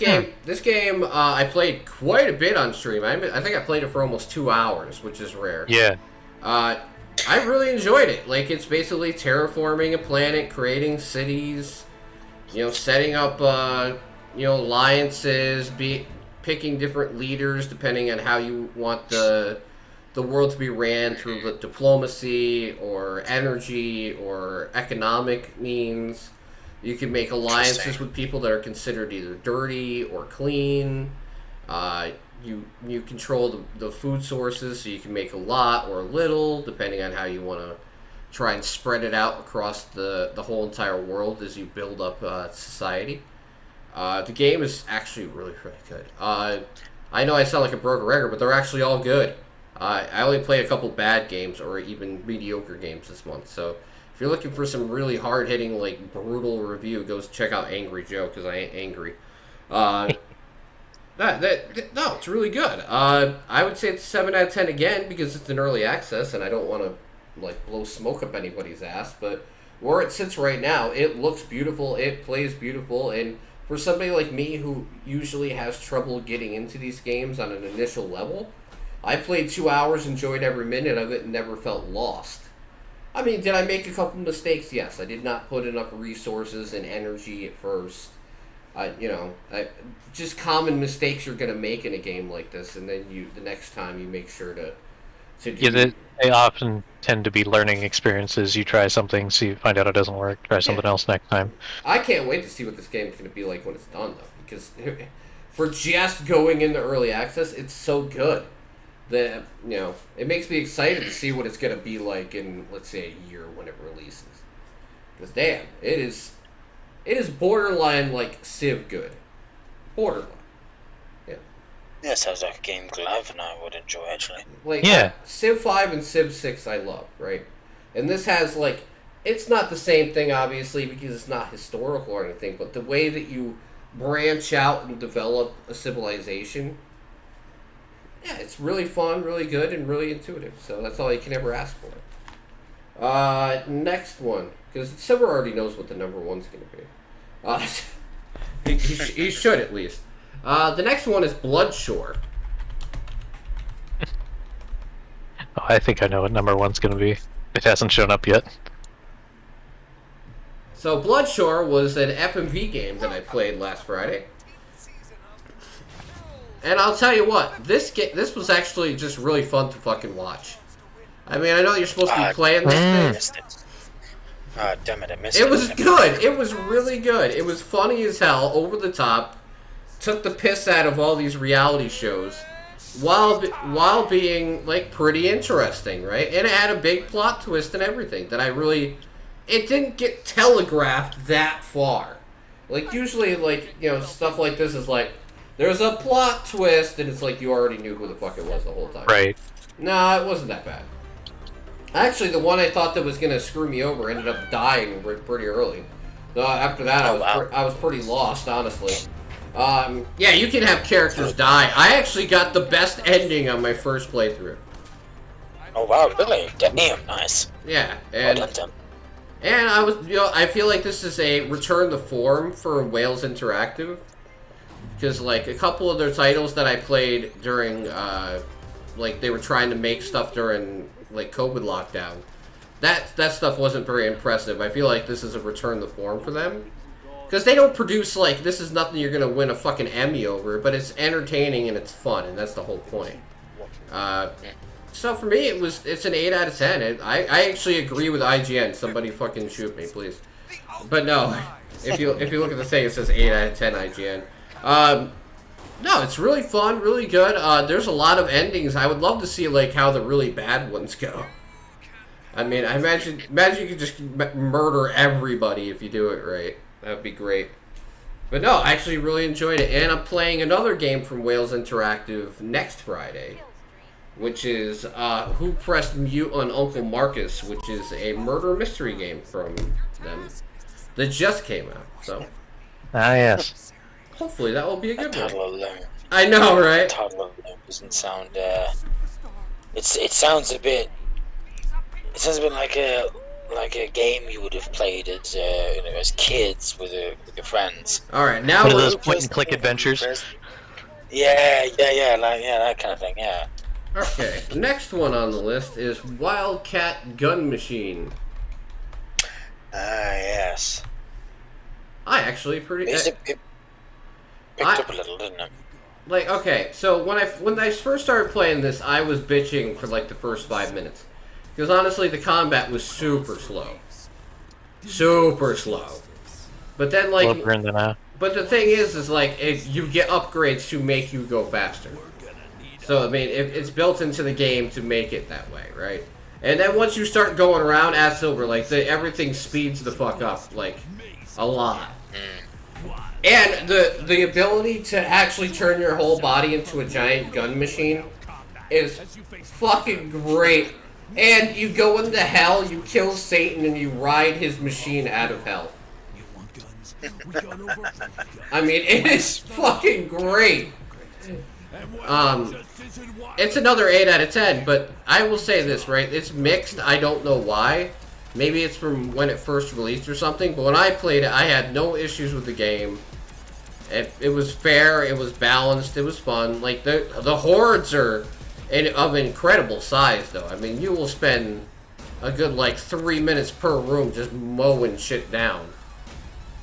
game, I played quite a bit on stream. I think I played it for almost 2 hours, which is rare. Yeah. I really enjoyed it. Like, it's basically terraforming a planet, creating cities, setting up, alliances, picking different leaders depending on how you want the world to be ran, through the diplomacy or energy or economic means. You can make alliances with people that are considered either dirty or clean. You control the food sources, so you can make a lot or a little, depending on how you want to try and spread it out across the whole entire world as you build up society. The game is actually really, really good. I know I sound like a broken record, but they're actually all good. I only played a couple bad games or even mediocre games this month, so if you're looking for some really hard-hitting, like, brutal review, go check out Angry Joe, because I ain't angry. No, it's really good. I would say it's 7 out of 10 again, because it's an early access, and I don't want to, like, blow smoke up anybody's ass, but where it sits right now, it looks beautiful, it plays beautiful, and for somebody like me who usually has trouble getting into these games on an initial level, I played 2 hours, enjoyed every minute of it, and never felt lost. I mean, did I make a couple mistakes? Yes. I did not put enough resources and energy at first. Just common mistakes you're going to make in a game like this, and then the next time you make sure to do... Yeah, they often tend to be learning experiences. You try something, so you find out it doesn't work, try something else next time. I can't wait to see what this game is going to be like when it's done, though, because for just going into early access, it's so good. That, it makes me excited to see what it's going to be like in, let's say, a year when it releases. Because, damn, it is borderline, like, Civ good. Borderline. Yeah. Yeah, sounds like a game Glaive and I would enjoy, actually. Like, Civ 5 and Civ 6 I love, right? And this has, like, it's not the same thing, obviously, because it's not historical or anything, but the way that you branch out and develop a civilization... Yeah, it's really fun, really good, and really intuitive. So that's all you can ever ask for. Next one, because Silver already knows what the number one's going to be. He should at least. The next one is Bloodshore. Oh, I think I know what number one's going to be. It hasn't shown up yet. So Bloodshore was an FMV game that I played last Friday. And I'll tell you what, this was actually just really fun to fucking watch. I mean, I know you're supposed to be playing this thing. Damn it, I missed it. It was good. It was really good. It was funny as hell, over the top. Took the piss out of all these reality shows, while being like pretty interesting, right? And it had a big plot twist and everything that it didn't get telegraphed that far. Like usually, like stuff like this is like there's a plot twist, and it's like you already knew who the fuck it was the whole time. Right. Nah, it wasn't that bad. Actually, the one I thought that was gonna screw me over ended up dying pretty early. So after that, I was pretty lost, honestly. Yeah, you can have characters die. I actually got the best ending on my first playthrough. Oh wow, really? Damn, nice. Yeah, and I was, I feel like this is a return to form for Wales Interactive, because like a couple of their titles that I played during, like they were trying to make stuff during like COVID lockdown. That stuff wasn't very impressive. I feel like this is a return to form for them. Because they don't produce, like, this is nothing you're going to win a fucking Emmy over, but it's entertaining and it's fun, and that's the whole point. So for me, it's an 8 out of 10. I actually agree with IGN. Somebody fucking shoot me, please. But no, if you look at the thing, it says 8 out of 10 IGN. No, it's really fun, really good. There's a lot of endings. I would love to see, like, how the really bad ones go. I mean, I imagine you could just murder everybody if you do it right. That would be great. But no, I actually really enjoyed it. And I'm playing another game from Wales Interactive next Friday, which is Who Pressed Mute on Uncle Marcus, which is a murder mystery game from them that just came out. So, yes. Hopefully that will be a good one. Toddler alone. I know, right? Toddler alone doesn't sound. It sounds a bit. It sounds a bit like a game you would have played as kids with your friends. All right, now one of those point-and-click adventures. Yeah, that kind of thing. Yeah. Okay, the next one on the list is Wildcat Gun Machine. Yes. I actually pretty. It picked up a little, didn't it? Like, okay, so when I first started playing this, I was bitching for like the first 5 minutes. Because honestly, the combat was super slow. Super slow. But then, like... But the thing is like, you get upgrades to make you go faster. So, I mean, it's built into the game to make it that way, right? And then once you start going around as Silver, like, everything speeds the fuck up, like, a lot. And the ability to actually turn your whole body into a giant gun machine is fucking great. And you go into hell, you kill Satan, and you ride his machine out of hell. I mean, it is fucking great. It's another 8 out of 10, but I will say this, right? It's mixed, I don't know why. Maybe it's from when it first released or something, but when I played it, I had no issues with the game. It was fair, it was balanced, it was fun. Like, the hordes are... of incredible size, though. I mean, you will spend a good, like, 3 minutes per room just mowing shit down.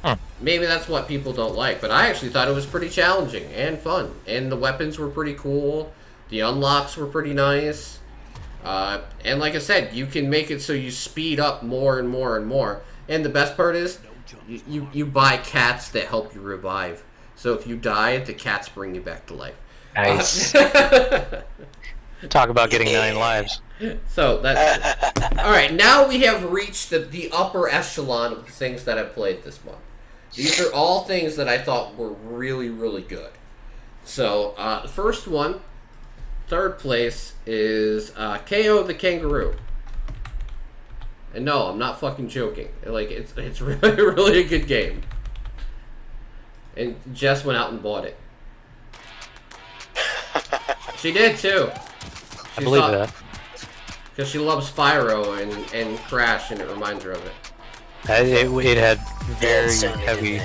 Huh. Maybe that's what people don't like, but I actually thought it was pretty challenging and fun. And the weapons were pretty cool. The unlocks were pretty nice. And like I said, you can make it so you speed up more and more and more. And the best part is, you buy cats that help you revive. So if you die, the cats bring you back to life. Nice. Talk about getting 9 lives. So that's all right. Now we have reached the upper echelon of the things that I played this month. These are all things that I thought were really, really good. So the first one, third place, is KO the Kangaroo. And no, I'm not fucking joking. Like it's really, really a good game. And Jess went out and bought it. She did too. I believe that. Because she loves Spyro and Crash, and it reminds her of it. It had very heavy...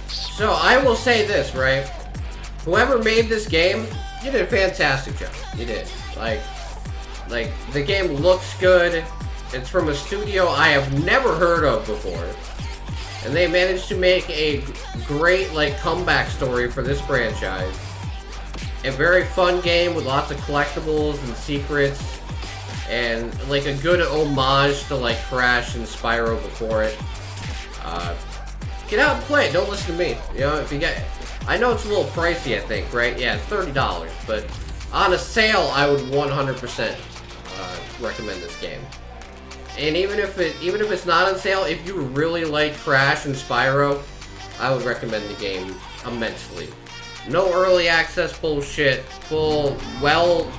So, I will say this, right? Whoever made this game, you did a fantastic job. You did. Like, the game looks good. It's from a studio I have never heard of before. And they managed to make a great, like, comeback story for this franchise. A very fun game with lots of collectibles and secrets. And, like, a good homage to, like, Crash and Spyro before it. Get out and play it. Don't listen to me. You know, if you get... I know it's a little pricey, I think, right? Yeah, it's $30. But on a sale, I would 100% recommend this game. And even if it's not on sale, if you really like Crash and Spyro, I would recommend the game immensely. No early access bullshit. Full, well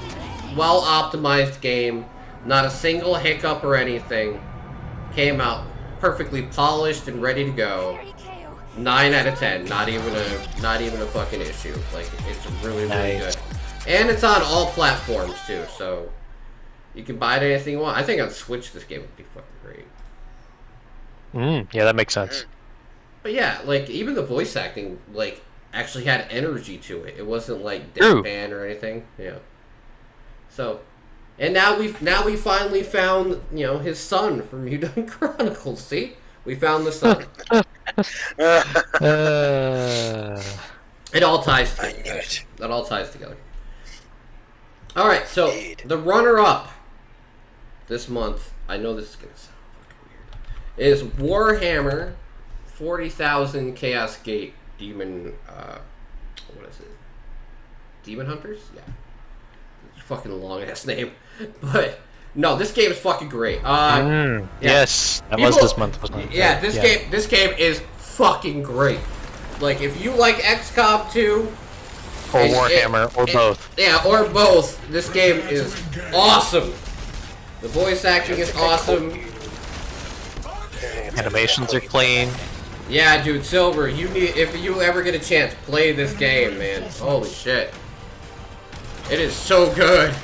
optimized game. Not a single hiccup or anything. Came out perfectly polished and ready to go. 9 out of 10. Not even a fucking issue. Like, it's really good. And it's on all platforms too, so you can buy it anything you want. I think on Switch this game would be fucking great. Yeah, that makes sense. But yeah, like, even the voice acting, like, actually had energy to it. It wasn't like deadpan or anything. Yeah. So, and now we finally found, you know, his son from Mutant Chronicles. See, we found the son. It all ties together. That all ties together. All right, so the runner-up this month, I know this is gonna sound fucking weird, is Warhammer 40,000 Chaos Gate Demon. What is it? Demon Hunters? Yeah. It's a fucking long ass name, but no, this game is fucking great. Yeah. Yes, that was this month, wasn't it? Yeah, this game is fucking great. Like, if you like XCOM 2 or Warhammer, or both. Yeah, or both. This game is awesome. The voice acting is awesome. Animations are clean. Yeah, dude, Silver, if you ever get a chance, play this game, man. Holy shit. It is so good.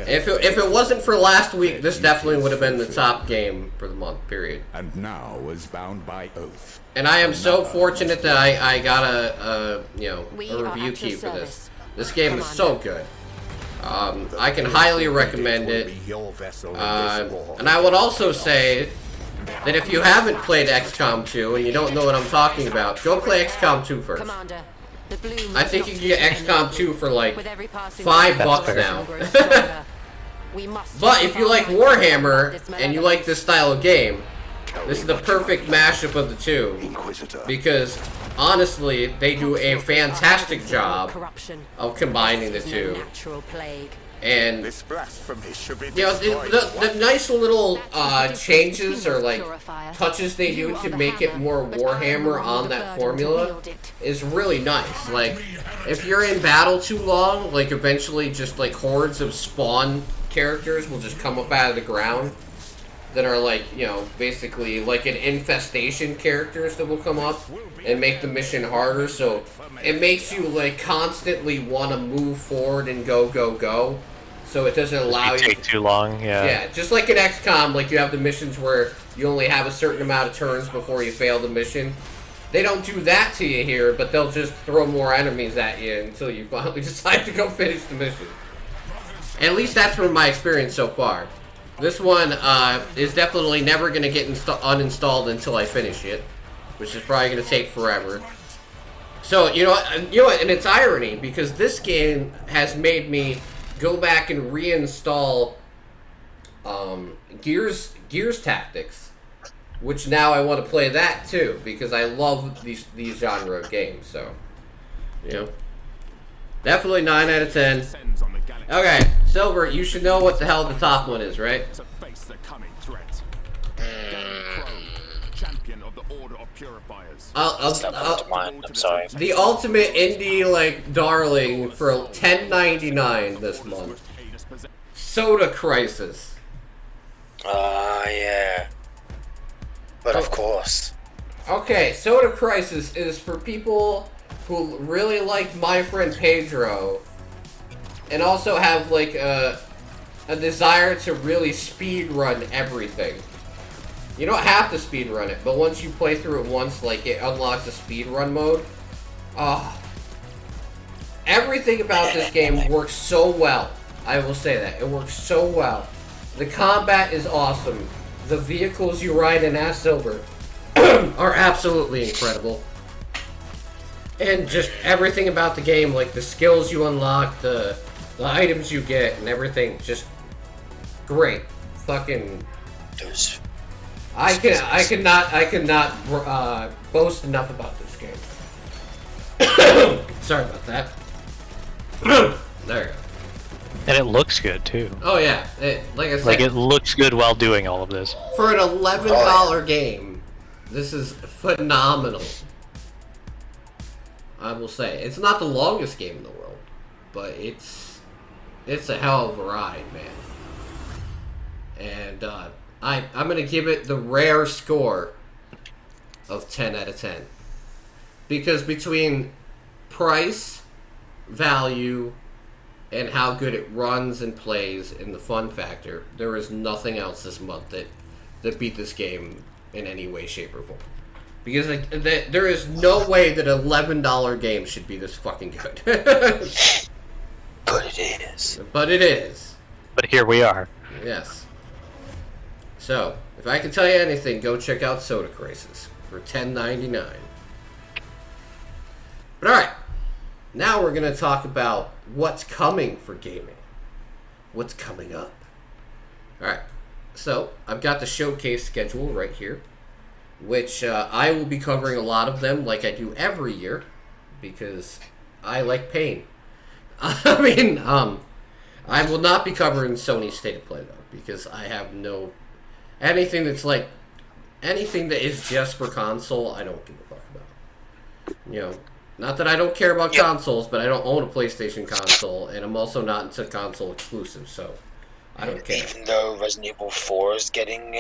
If it wasn't for last week, this definitely would have been the top game for the month, period. And now is bound by oath. And I am so fortunate that I got a review key for this. This game is so good. I can highly recommend it. And I would also say that if you haven't played XCOM 2 and you don't know what I'm talking about, go play XCOM 2 first. I think you can get XCOM 2 for like $5 now. But if you like Warhammer and you like this style of game, this is the perfect mashup of the two. Because honestly, they do a fantastic job of combining the two. And you know, the nice little changes or like touches they do to make it more Warhammer on that formula is really nice. Like, if you're in battle too long, like eventually just like hordes of spawn characters will just come up out of the ground that are like, you know, basically like an infestation characters that will come up and make the mission harder. So it makes you like constantly want to move forward and go. So it doesn't allow you to take too long. Yeah, just like in XCOM, like you have the missions where you only have a certain amount of turns before you fail the mission. They don't do that to you here, but they'll just throw more enemies at you until you finally decide to go finish the mission. At least that's been my experience so far. This one is definitely never going to get uninstalled until I finish it, which is probably going to take forever. So, you know what, and it's irony, because this game has made me go back and reinstall Gears Tactics, which now I want to play that too, because I love these genre of games. So, you know, definitely 9 out of 10. Okay, Silver, you should know what the hell the top one is, right? I'm sorry. The ultimate indie like darling for $10.99 this month. Soda Crisis. Yeah. But of course. Okay, Soda Crisis is for people who really like My Friend Pedro and also have like a desire to really speed run everything. You don't have to speed run it, but once you play through it once, like, it unlocks a speed run mode. Everything about this game works so well. I will say that. It works so well. The combat is awesome. The vehicles you ride in as Silver are absolutely incredible. And just everything about the game, like the skills you unlock, the items you get, and everything, just great. Fucking. I cannot boast enough about this game. Sorry about that. There you go. And it looks good too. Oh yeah, like I said, Like it looks good while doing all of this. for an $11 game, this is phenomenal. I will say it's not the longest game in the world, but it's a hell of a ride, man. And I'm gonna give it the rare score of 10 out of 10 because between price, value, and how good it runs and plays and the fun factor, there is nothing else this month that beat this game in any way, shape, or form. Because there is no way that an $11 game should be this fucking good. But it is. But it is. But here we are. Yes. So, if I can tell you anything, go check out Soda Crisis for $10.99. But alright, now we're going to talk about what's coming for gaming. What's coming up. Alright, so I've got the showcase schedule right here, which I will be covering a lot of them like I do every year, because I like pain. I mean, I will not be covering Sony's State of Play, though, because I have no... Anything that's like... Anything that is just for console, I don't give a fuck about. You know, not that I don't care about consoles, but I don't own a PlayStation console, and I'm also not into console exclusives, so I don't care. Even though Resident Evil 4 is getting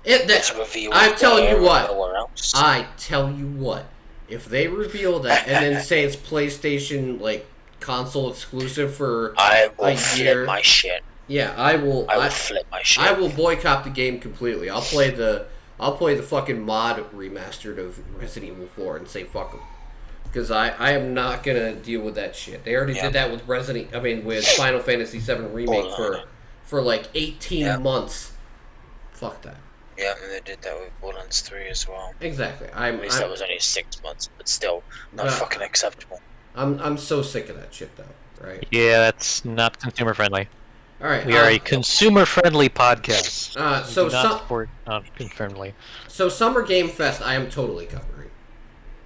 revealed. I'm telling you what. Else. I tell you what. If they reveal that and then say it's PlayStation, like, console exclusive for I will a year, flip my shit. Yeah, I will flip my shit. I will boycott the game completely. I'll play the fucking mod remastered of Resident Evil 4 and say fuck them. Because I am not gonna deal with that shit. They already did that with with Final Fantasy VII Remake for like 18 months. Fuck that. Yeah, and they did that with Borderlands 3 as well. Exactly. At least that was only 6 months, but still not fucking acceptable. I'm so sick of that shit though, right? Yeah, that's not consumer friendly. All right. We are a consumer friendly podcast. So support friendly. So Summer Game Fest, I am totally covering.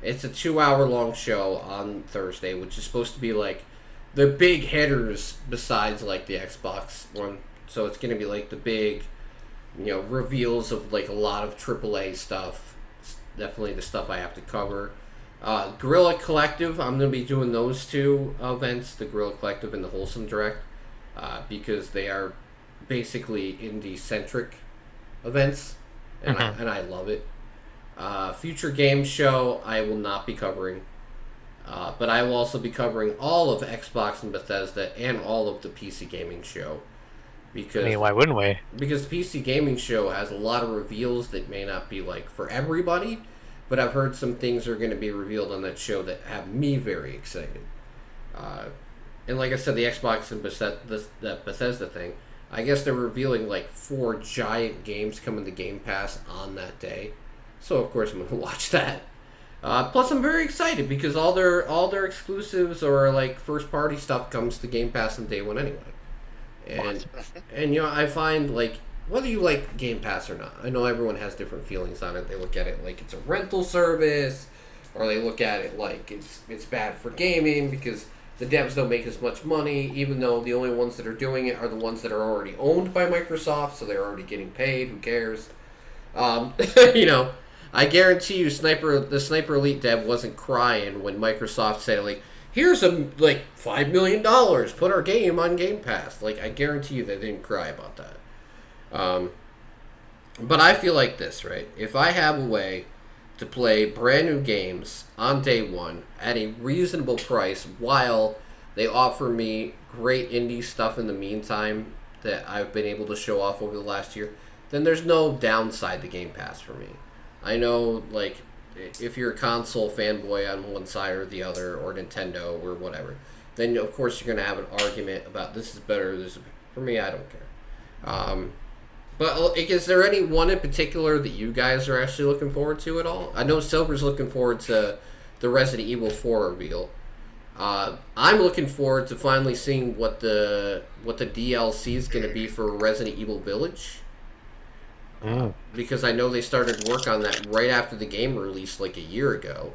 It's a 2-hour long show on Thursday, which is supposed to be like the big hitters besides like the Xbox one. So it's gonna be like the big, reveals of like a lot of AAA stuff. It's definitely the stuff I have to cover. Guerrilla Collective, I'm going to be doing those two events, the Guerrilla Collective and the Wholesome Direct, because they are basically indie-centric events, and I love it. Future Game Show, I will not be covering, but I will also be covering all of Xbox and Bethesda and all of the PC Gaming Show. Because, why wouldn't we? Because the PC Gaming Show has a lot of reveals that may not be like for everybody, but I've heard some things are going to be revealed on that show that have me very excited. And like I said, the Xbox and Bethesda thing, I guess they're revealing like 4 giant games coming to Game Pass on that day. So of course I'm going to watch that. Plus I'm very excited because all their exclusives or like first party stuff comes to Game Pass on day 1 anyway. And I find like whether you like Game Pass or not, I know everyone has different feelings on it. They look at it like it's a rental service, or they look at it like it's bad for gaming because the devs don't make as much money, even though the only ones that are doing it are the ones that are already owned by Microsoft, so they're already getting paid. Who cares? I guarantee you, the Sniper Elite dev wasn't crying when Microsoft said like, "Here's $5 million. Put our game on Game Pass." Like, I guarantee you they didn't cry about that. But I feel like this, right? If I have a way to play brand new games on day 1 at a reasonable price while they offer me great indie stuff in the meantime that I've been able to show off over the last year, then there's no downside to Game Pass for me. I know, like, if you're a console fanboy on one side or the other, or Nintendo or whatever, then of course you're going to have an argument about this is better, for me, I don't care. But is there any one in particular that you guys are actually looking forward to at all? I know Silver's looking forward to the Resident Evil 4 reveal. I'm looking forward to finally seeing what the DLC is going to be for Resident Evil Village. Because I know they started work on that right after the game released like a year ago.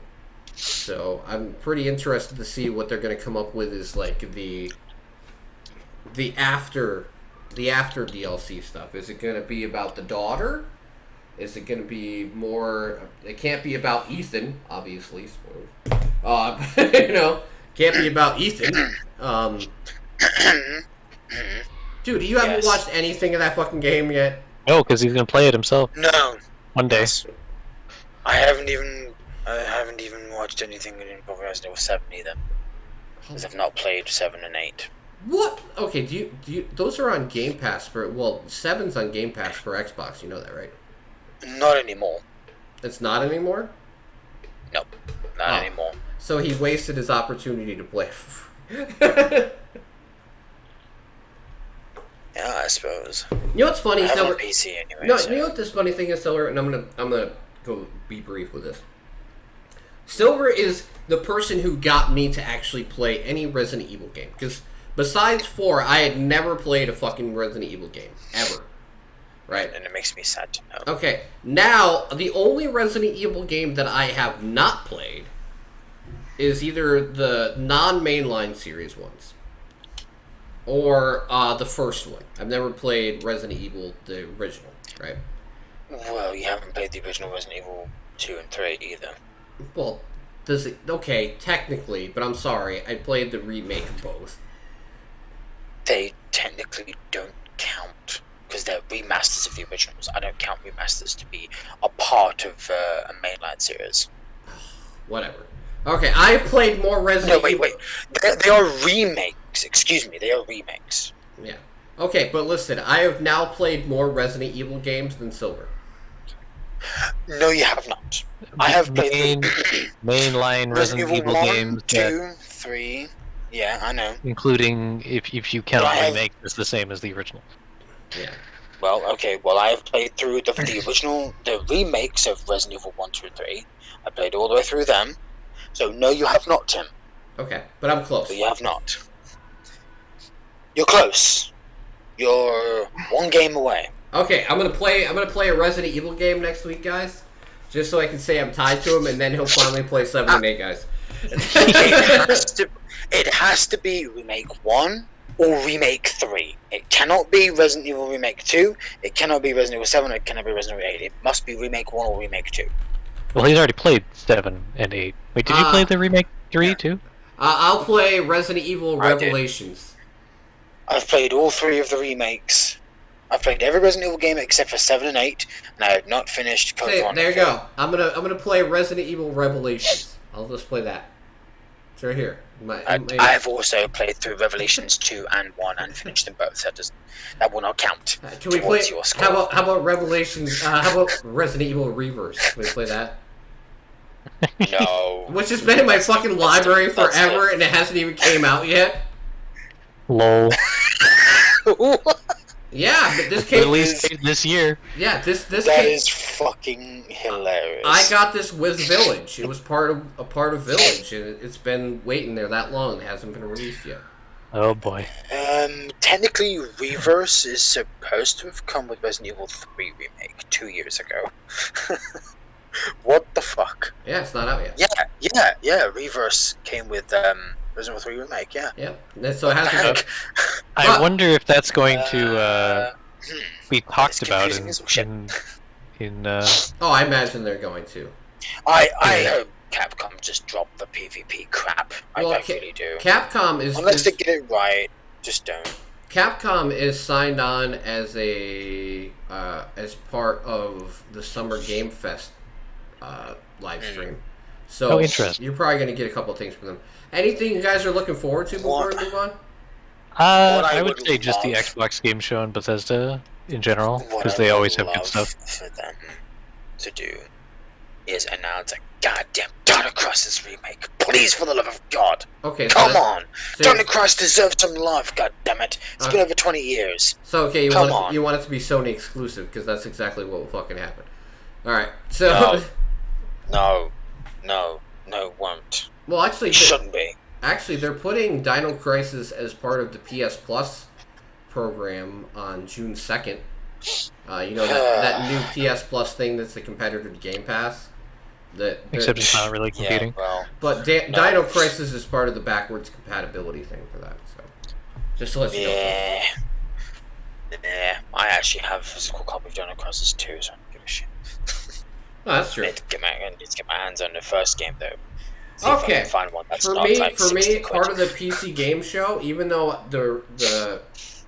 So I'm pretty interested to see what they're going to come up with is like the after DLC stuff. Is it going to be about the daughter? Is it going to be more? It can't be about Ethan, obviously. You know, can't be about Ethan. Dude, you haven't watched anything of that fucking game yet? No, because he's gonna play it himself. No. One day. I haven't even watched anything in Resident Evil 7 either. Because I've not played 7 and 8. What? Okay, do you those are on Game Pass for 7's on Game Pass for Xbox, you know that, right? Not anymore. It's not anymore? Nope. Not anymore. So he wasted his opportunity to play. Yeah, I suppose. You know what's funny? I have it on PC anyway. No, so. you know what this funny thing is, Silver, and I'm gonna go be brief with this. Silver is the person who got me to actually play any Resident Evil game, because besides 4, I had never played a fucking Resident Evil game ever. Right? And it makes me sad to know. Okay, now the only Resident Evil game that I have not played is either the non-mainline series ones or the first one. I've never played Resident Evil, the original, right? Well, you haven't played the original Resident Evil 2 and 3 either. Well, does it... Okay, technically, but I'm sorry. I played the remake of both. They technically don't count, because they're remasters of the originals. I don't count remasters to be a part of a mainline series. Whatever. Okay, I've played more Resident Evil... No, wait. They are remakes. Excuse me, they are remakes. Yeah. Okay, but listen, I have now played more Resident Evil games than Silver. No, you have not. I have played mainline Resident Evil 1, games. 2, 3. Yeah, I know. Including, if you count remake, it's the same as the original. Yeah. Well, okay. Well, I have played through the remakes of Resident Evil 1, 2, and 3. I played all the way through them. So, no, you have not, Tim. Okay, but I'm close. So you have not. You're close. You're one game away. Okay, I'm gonna play a Resident Evil game next week, guys. Just so I can say I'm tied to him, and then he'll finally play 7 and 8, guys. It has to be Remake 1 or Remake 3. It cannot be Resident Evil Remake 2, it cannot be Resident Evil 7, it cannot be Resident Evil 8. It must be Remake 1 or Remake 2. Well, he's already played 7 and 8. Wait, did you play the Remake 3 too? I'll play Resident Evil Revelations. I've played all 3 of the remakes. I've played every Resident Evil game except for 7 and 8, and I have not finished Code Veronica. There you go. I'm gonna play Resident Evil Revelations. I'll just play that. It's right here. I've also played through Revelations 2 and 1 and finished them both. That will not count. Can we play? Your score. How about Revelations? How about Resident Evil Reverse? Can we play that? No. Which has been in my fucking library forever, and it hasn't even came out yet. Lol. Yeah, but this came released this year. Yeah, this that came, is fucking hilarious. I got this with Village. It was part of Village, and it's been waiting there that long. It hasn't been released yet. Oh boy. Technically, Reverse is supposed to have come with Resident Evil 3 remake 2 years ago. What the fuck? Yeah, it's not out yet. Yeah. Reverse came with Resident Evil 3 remake. Yeah. Yep. So it hasn't. I wonder if that's going to be talked about in Oh, I imagine they're going to. I hope Capcom just drop the PvP crap. I really do. Capcom is unless they get it right, just don't. Capcom is signed on as a as part of the Summer Game Fest live stream. So you're probably going to get a couple of things from them. Anything you guys are looking forward to before we move on? I would say just the Xbox game show and Bethesda in general, because they always have good stuff. For them to do is announce a goddamn Dino Crisis remake. Please, for the love of God. Okay, Come on! so Dino Crisis deserves some love, god damn it. It's been over 20 years. So, okay, Come you want it to be Sony exclusive, because that's exactly what will fucking happen. Alright, so... No, it won't. Well, actually... It shouldn't be. Actually, they're putting Dino Crisis as part of the PS Plus program on June 2nd. You know, that new PS Plus thing that's the competitor to Game Pass? Except it's not really competing. Yeah, well, but Dino Crisis is part of the backwards compatibility thing for that, so... Just to let you know. Yeah, I actually have a physical copy of Dino Crisis 2, so I don't give a shit. Oh, that's true. I need to get my hands on the first game, though. See if I Okay. can find one that's For not me, like 60 quid. part of the PC game show, even though the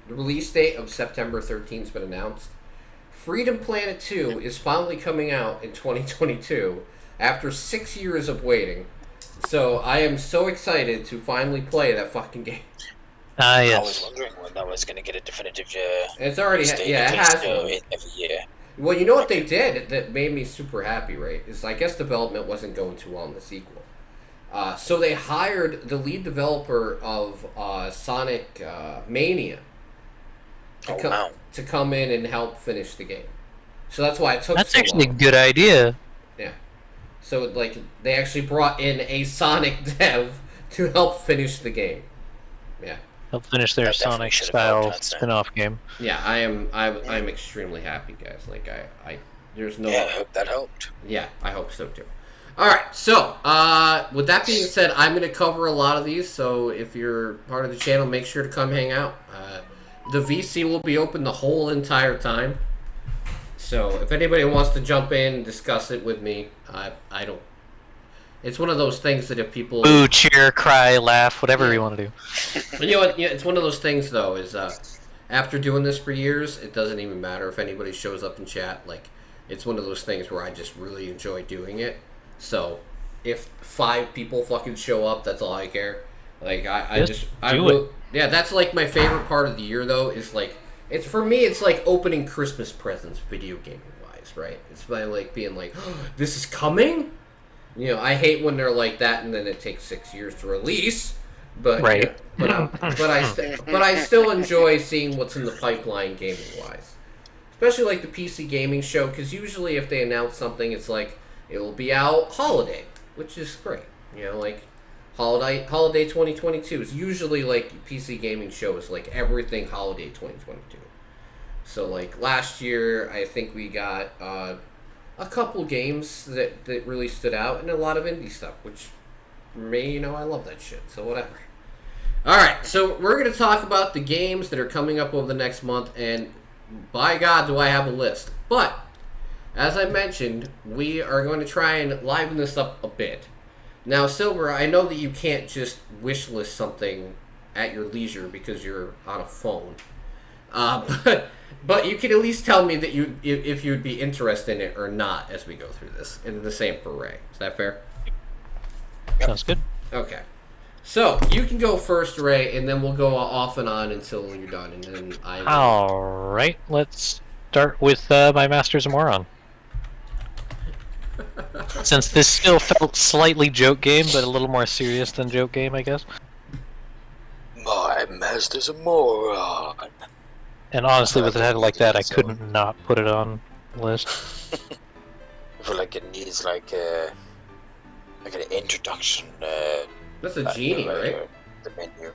release date of September 13th has been announced, Freedom Planet 2 is finally coming out in 2022 after 6 years of waiting. So I am so excited to finally play that fucking game. Ah, I was yes. wondering when that was going to get a definitive It's already release it has one. every year. Well, you know what they did that made me super happy, right? Is I guess development wasn't going too well in the sequel. So they hired the lead developer of Sonic Mania to come in and help finish the game. So that's why it took That's so actually a long. good idea. Yeah. So like they actually brought in a Sonic dev to help finish the game. Yeah. Help finish their That definitely Sonic should have style helped, I'd say. spin-off game. Yeah, I'm extremely happy, guys. Like I there's no Yeah, I hope that helped. Yeah, I hope so too. Alright, so, with that being said, I'm going to cover a lot of these, so if you're part of the channel, make sure to come hang out. The VC will be open the whole entire time, so if anybody wants to jump in and discuss it with me, I don't... It's one of those things that if people... Boo, cheer, cry, laugh, whatever you want to do. You know what, it's one of those things, though, is after doing this for years, it doesn't even matter if anybody shows up in chat. Like, it's one of those things where I just really enjoy doing it. So, if 5 people fucking show up, that's all I care. Like, yeah, that's like my favorite part of the year, though, is like, it's for me, it's like opening Christmas presents, video gaming wise, right? It's by like being like, oh, this is coming? You know, I hate when they're like that and then it takes 6 years to release, but Right. but I still enjoy seeing what's in the pipeline gaming wise, especially like the PC gaming show, because usually if they announce something, it's like, it will be out holiday, which is great. You know, like holiday 2022 is usually like PC gaming show is like everything holiday 2022. So like last year, I think we got a couple games that really stood out and a lot of indie stuff, which for me, you know, I love that shit. So whatever. All right, so we're gonna talk about the games that are coming up over the next month, and by God, do I have a list, but. As I mentioned, we are going to try and liven this up a bit. Now, Silver, I know that you can't just wish list something at your leisure because you're on a phone. But you can at least tell me that if you'd be interested in it or not as we go through this. And the same for Ray. Is that fair? Sounds good. Okay. So, you can go first, Ray, and then we'll go off and on until you're done. And then I will... Alright, let's start with my Masters of Moron. Since this still felt slightly joke game, but a little more serious than joke game, I guess. My master's a moron. And honestly, with a title like that, I couldn't not put it on the list. I feel like it needs like an introduction. That's a genie, right? The menu.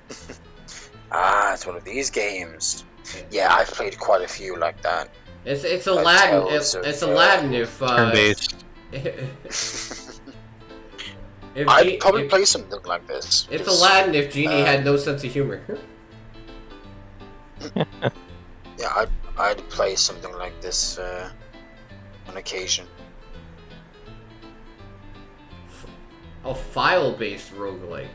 It's one of these games. Yeah, I've played quite a few like that. It's Aladdin. It's Aladdin if Turn-based. I'd probably play something like this. It's Aladdin if Genie had no sense of humor. Yeah, I'd play something like this on occasion. Oh, file-based roguelike.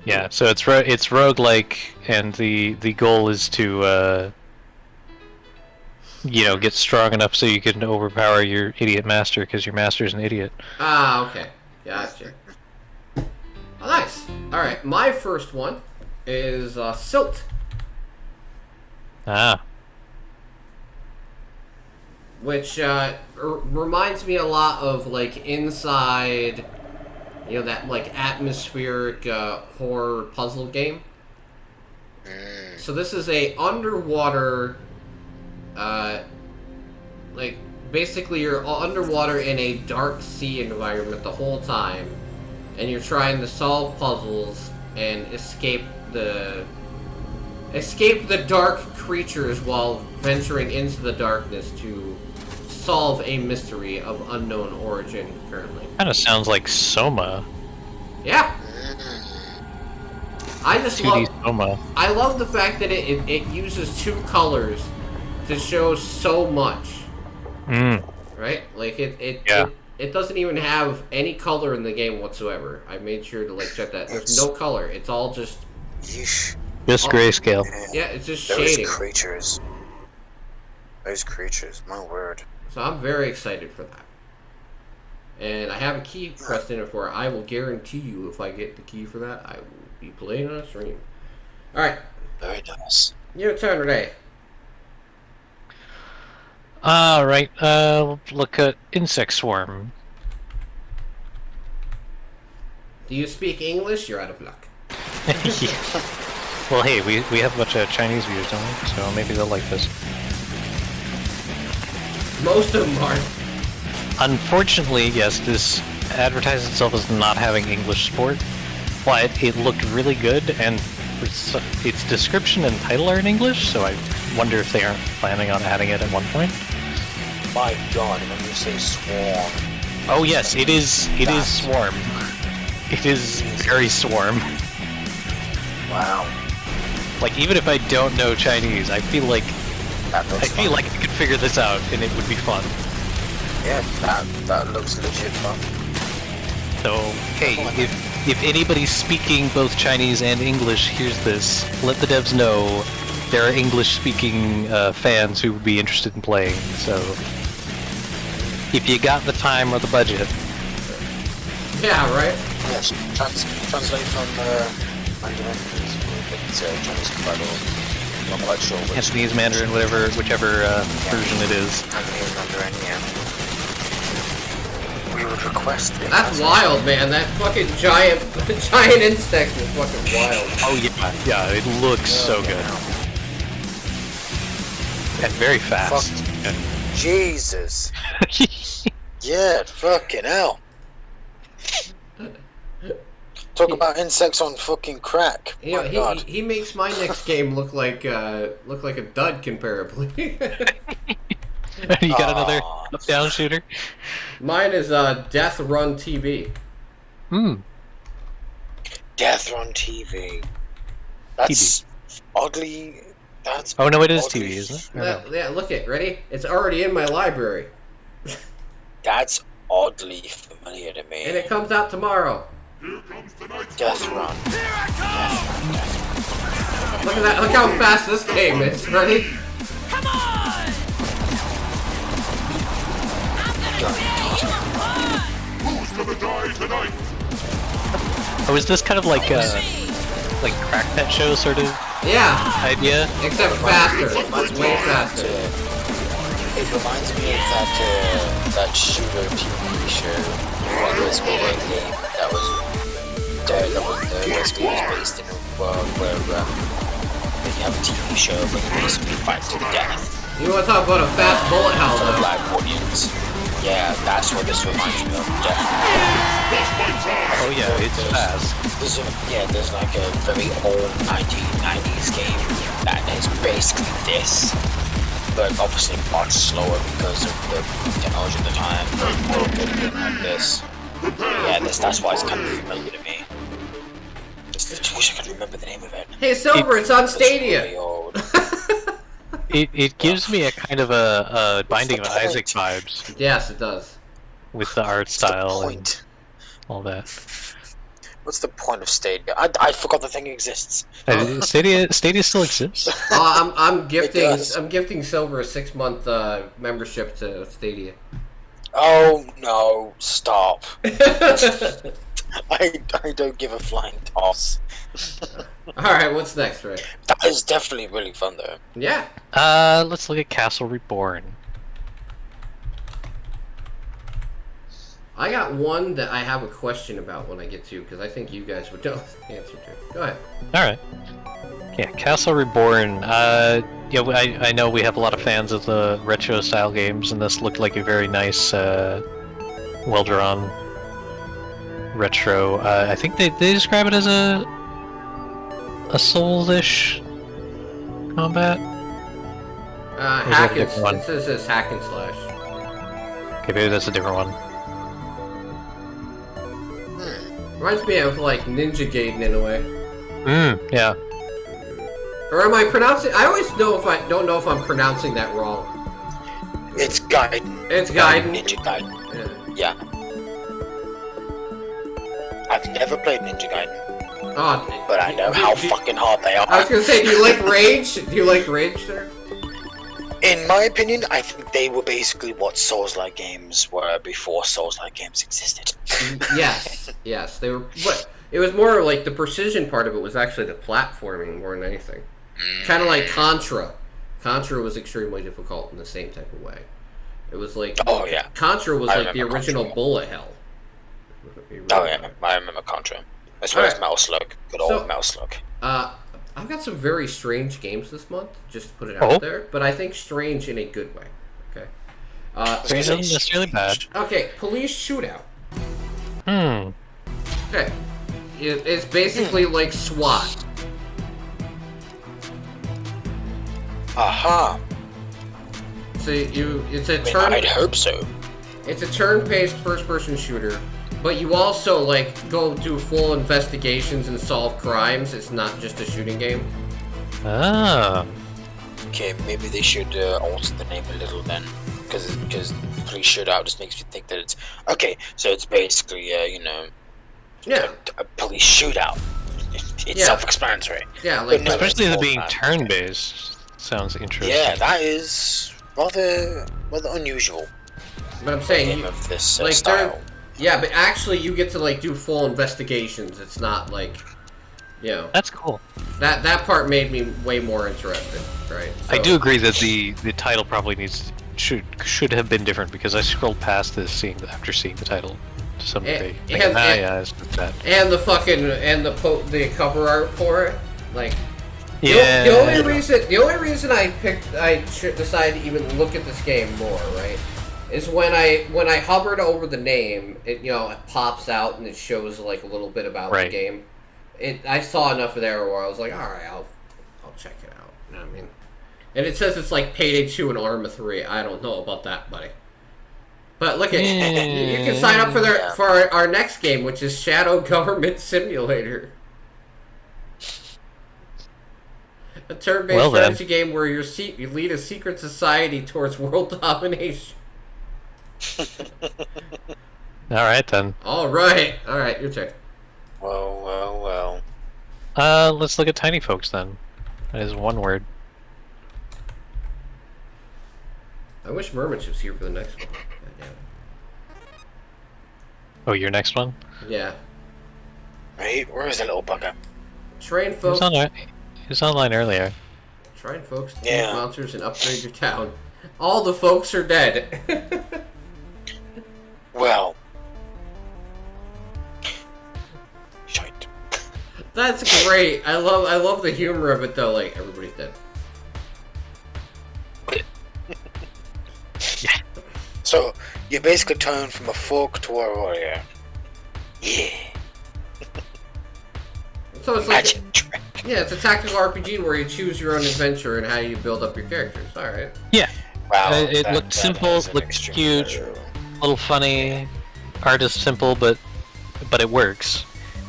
Yeah, so it's roguelike, and the goal is to get strong enough so you can overpower your idiot master because your master's an idiot. Ah, okay, gotcha. Oh, nice. All right, my first one is Silt. Ah. Which reminds me a lot of like Inside, you know, that like atmospheric horror puzzle game. So this is a underwater, like basically you're underwater in a dark sea environment the whole time, and you're trying to solve puzzles and escape the dark creatures while venturing into the darkness to solve a mystery of unknown origin currently. Kind of sounds like Soma. Yeah. I just 2D Soma. I love the fact that it uses two colors to show so much. Right? Like it doesn't even have any color in the game whatsoever. I made sure to like check that. There's no color. It's all just Yeesh. Just grayscale. yeah, it's just Those shading. creatures. Those creatures, my word. So I'm very excited for that. And I have a key pressed in it for it. I will guarantee you if I get the key for that, I will be playing on a stream. Alright. Very nice. Your turn, Renee. Alright, look at Insect Swarm. Do you speak English? You're out of luck. Well, hey, we have a bunch of Chinese viewers, don't we? So maybe they'll like this. Most of them aren't. Unfortunately, yes, this advertised itself as not having English support, but it looked really good, and its description and title are in English, so I wonder if they aren't planning on adding it at one point. My god, when you say swarm. Oh yes, it is Swarm. It is very Swarm. Wow. Like, even if I don't know Chinese, I feel like That looks fun. I could figure this out, and it would be fun. Yeah, that looks legit fun. So, hey, if anybody's speaking both Chinese and English hears this, let the devs know there are English-speaking fans who would be interested in playing. So, if you got the time or the budget, Yeah, right? Yes, translate from Mandarin, please. It's Chinese compatible. Not quite sure which. Cantonese, Mandarin, whichever version it is. Cantonese, Mandarin, yeah. We would request the That's wild, man. That fucking giant insect is fucking wild. Oh yeah, it looks so good. And very fast. Jesus. Yeah, fucking hell. Talk about insects on fucking crack. You know, My God. he makes my next game look like a dud comparably. You got another up-down shooter? Mine is Death Run TV. Death on TV. That's oddly. That's. Oh no, it is oddly- TV, isn't it? Yeah, look it. Ready? It's already in my library, That's oddly familiar to me. and it comes out tomorrow. Death Run. Look at that! Look how fast this game is. Ready? Oh, is this kind of like Crack Pet Show sort of Yeah, idea? except faster. Way faster. It reminds me of that shooter TV show that was basically based in a world where you have a TV show where you basically fight to the death. You want to talk about a fast bullet hell, For the though? black audience. Yeah, that's what this reminds me of. Oh yeah, it's fast. There's like a very old 1990s game that is basically this, but obviously much slower because of the technology at the time. The world didn't have this. Yeah, that's why it's kind of familiar to me. Just wish I could remember the name of it. Hey, Silver, it's on It's really Stadia. old. It gives me a kind of a Binding of Isaac vibes Yes, it does. with the art What's the style and point? all that. What's the point of Stadia? I forgot the thing exists. Stadia still exists. I'm does. gifting Silver a 6-month membership to Stadia. Oh no! Stop. I don't give a flying toss. All right, what's next, Ray? That is definitely really fun though. Yeah. Let's look at Castle Reborn. I got one that I have a question about when I get to, because I think you guys would know the answer to. Go ahead. Alright. Yeah, Castle Reborn. Yeah, I know we have a lot of fans of the retro style games, and this looked like a very nice, well drawn retro. I think they describe it as a Souls-ish combat. Hack and one? it says hack and slash. Okay, maybe that's a different one. Reminds me of like Ninja Gaiden in a way. Yeah. Or am I pronouncing? I always don't know if I'm pronouncing that wrong. It's Gaiden. It's Gaiden. Ninja Gaiden. Yeah. Yeah. I've never played Ninja Gaiden, Oh, but I know how fucking hard they are. I was gonna say, do you like Rage? Do you like Rage, sir? In my opinion, I think they were basically what Souls-like games were before Souls-like games existed. Yes, they were. But it was more like the precision part of it was actually the platforming more than anything. Kind of like Contra. Contra was extremely difficult in the same type of way. It was like Contra was like the original Contra. bullet hell. Oh yeah, I remember Contra. As well as Metal Slug. Good old Metal Slug. I've got some very strange games this month, just to put it out there, but I think strange in a good way. Okay. Strange isn't necessarily bad. Okay, police shootout. Okay. It's basically like SWAT. Aha. So it's a I'd hope so. It's a turn-based first-person shooter, but you also like go do full investigations and solve crimes. It's not just a shooting game. Ah. Okay, maybe they should alter the name a little then, because police shootout just makes me think that it's okay. So it's basically a police shootout. It's self-explanatory. Yeah, like No, especially it's the being more turn-based sounds interesting. Yeah, that is rather unusual. But I'm saying, Game of this like style. yeah, but actually you get to like do full investigations. It's not like, That's cool. that part made me way more interested, right? I do agree that the title probably should have been different because I scrolled past this after seeing the title to some degree. It's that. And the fucking the cover art for it, like. Yeah. The only reason I decided to even look at this game more, right, is when I hovered over the name, it pops out and it shows like a little bit about the game. I saw enough of there where I was like, all right, I'll check it out. You know what I mean? And it says it's like Payday 2 and Arma 3. I don't know about that, buddy. But look at you can sign up for our next game, which is Shadow Government Simulator. A turn-based strategy game where you lead a secret society towards world domination. Alright then. Alright, your turn. Well. Let's look at Tiny Folks then. That is one word. I wish Mermich was here for the next one. Oh, your next one? Yeah. Right, where is that little bugger? Train folks. He was online earlier. Train folks to take monsters and upgrade your town. All the folks are dead. Well. Shite. That's great. I love the humor of it though. Like everybody's dead. Yeah. So you basically turn from a folk to a warrior. Yeah. So it's like it's a tactical RPG where you choose your own adventure and how you build up your characters. All right. Yeah. Wow. It looked simple. Looked huge. A little funny. Art is simple, but it works.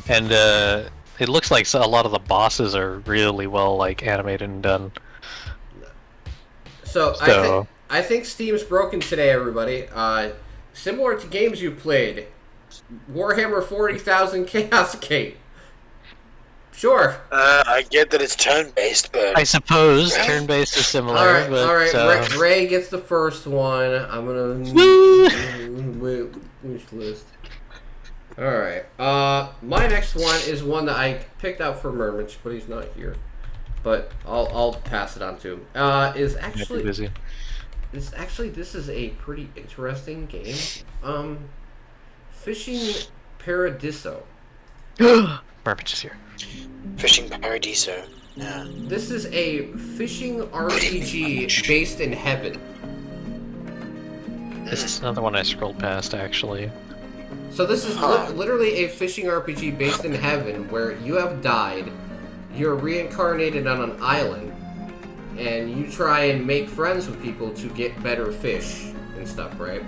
And it looks like a lot of the bosses are really well animated and done. So I think Steam's broken today, everybody. Similar to games you played, Warhammer 40,000 Chaos Gate. Sure. I get that it's turn-based, but I suppose turn-based is similar. All right. Ray gets the first one. I'm gonna wish list. All right. My next one is one that I picked out for Mermich, but he's not here. But I'll pass it on to him. Is actually busy. This is a pretty interesting game. Fishing Paradiso. Mermaid is here. Fishing Paradiso. Yeah. This is a fishing RPG based in heaven. This is another one I scrolled past, actually. So this is literally a fishing RPG based in heaven where you have died, you're reincarnated on an island, and you try and make friends with people to get better fish and stuff, right?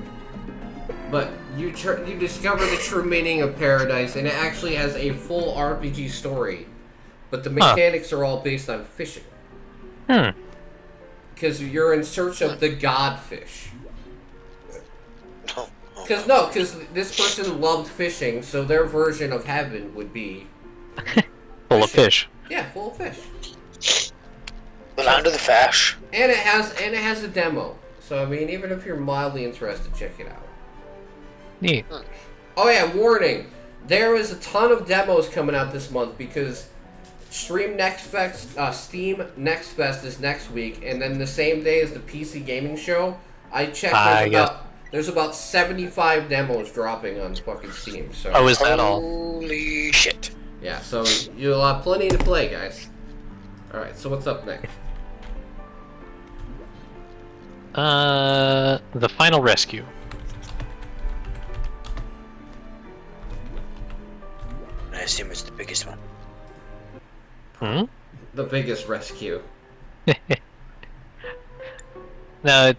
But you discover the true meaning of paradise, and it actually has a full RPG story. But the mechanics are all based on fishing. Because you're in search of the godfish. Because this person loved fishing, so their version of heaven would be... Full of fish. Yeah, full of fish. The land of the fish. And it has a demo. So, I mean, even if you're mildly interested, check it out. Neat. Oh yeah, warning. There is a ton of demos coming out this month because Steam Next Fest is next week, and then the same day as the PC Gaming Show. I checked. There's about 75 demos dropping on fucking Steam. So. Oh, is that all? Holy shit! Yeah, so you'll have plenty to play, guys. All right, so what's up next? The Final Rescue. I assume it's the biggest one. The biggest rescue. No,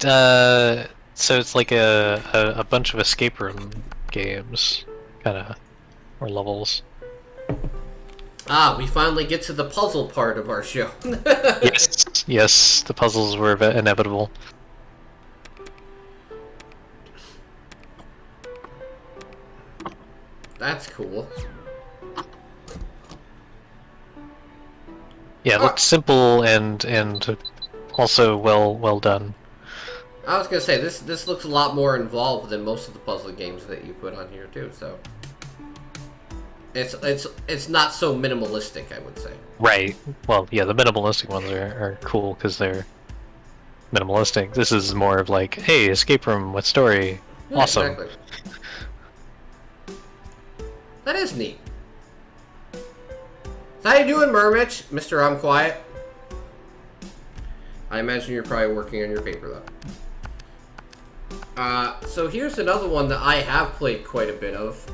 so it's like a bunch of escape room games, kinda, or levels. We finally get to the puzzle part of our show. Yes, the puzzles were inevitable. That's cool. Yeah, it looked simple and also well done. I was gonna say this looks a lot more involved than most of the puzzle games that you put on here too. So it's not so minimalistic, I would say. Right. Well, yeah, the minimalistic ones are cool because they're minimalistic. This is more of like, hey, escape room with story, Yeah, awesome. Exactly. That is neat. How you doing, Mermitch? Mr. I'm Quiet. I imagine you're probably working on your paper, though. So here's another one that I have played quite a bit of.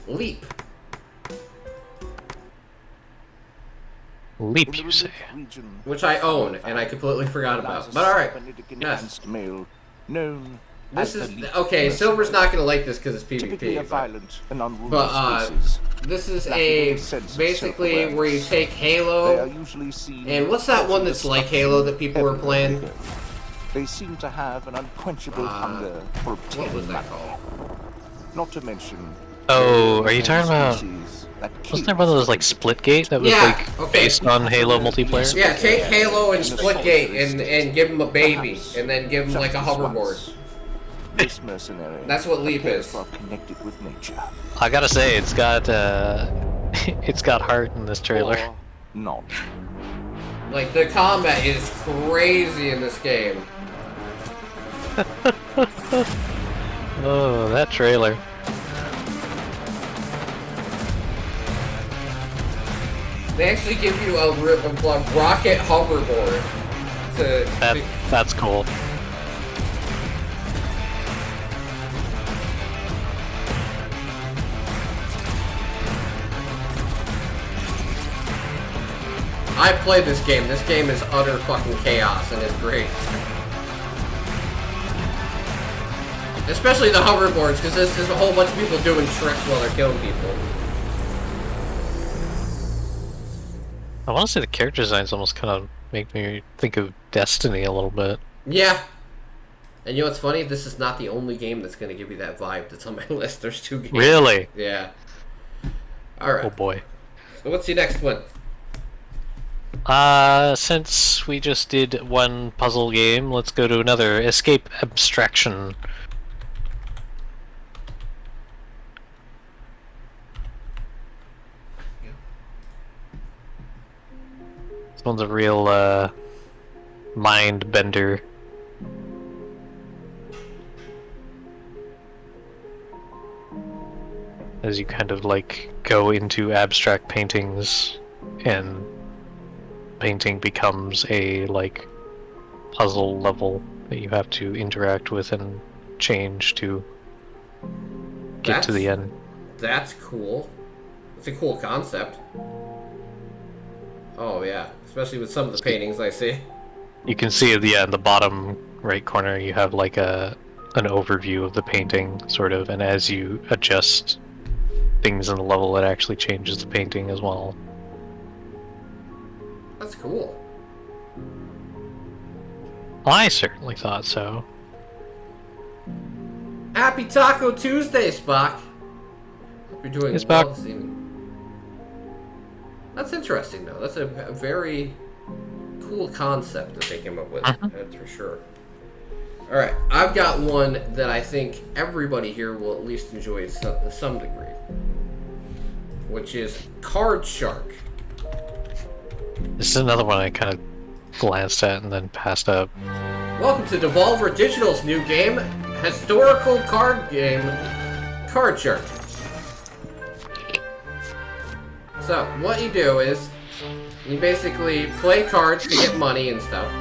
Leap. Leap, you say? Which I own, and I completely forgot about. But alright. Yes. Known This is... Okay, Silver's not going to like this because it's typically a PvP. violent and unruly But, species. this is Lacking a... any sense of Basically, self-awareness. where you take They are Halo... usually seen And what's that one that's like Halo that people were everywhere they playing? go. They seem to have an unquenchable hunger for What was obtaining that money. called? Not to mention... Oh, are you talking about... species that Wasn't there one of those like Splitgate that was Yeah, like okay. based on Halo multiplayer? Yeah, take Halo and Splitgate and give him a baby, and then give him like a hoverboard. This mercenary That's what Leap appears is. to have connected with nature. I gotta say, it's got it's got heart in this trailer. Or not. Like, the combat is crazy in this game. Oh, that trailer. They actually give you a rocket hoverboard to... That's cool. I played this game. This game is utter fucking chaos, and it's great. Especially the hoverboards, because there's a whole bunch of people doing tricks while they're killing people. I want to say the character designs almost kind of make me think of Destiny a little bit. Yeah. And you know what's funny? This is not the only game that's going to give you that vibe that's on my list. There's 2 games. Really? Yeah. Alright. Oh boy. So what's the next one? Since we just did one puzzle game, let's go to another. Escape Abstraction. This one's a real, mind bender. as you kind of like go into abstract paintings, and painting becomes a like puzzle level that you have to interact with and change to get to the end. That's cool. It's a cool concept. Oh yeah, especially with some of the paintings I see. You can see in the bottom right corner you have like an overview of the painting, sort of, and as you adjust things in the level, it actually changes the painting as well. That's cool. I certainly thought so. Happy Taco Tuesday, Spock. Hope you're doing Hey, well Spock. this evening. That's interesting, though. That's a very cool concept that they came up with. That's for sure. All right, I've got one that I think everybody here will at least enjoy to some degree, which is Card Shark. This is another one I kind of glanced at and then passed up. Welcome to Devolver Digital's new game, historical card game, Card Shark. So, what you do is, you basically play cards to get money and stuff.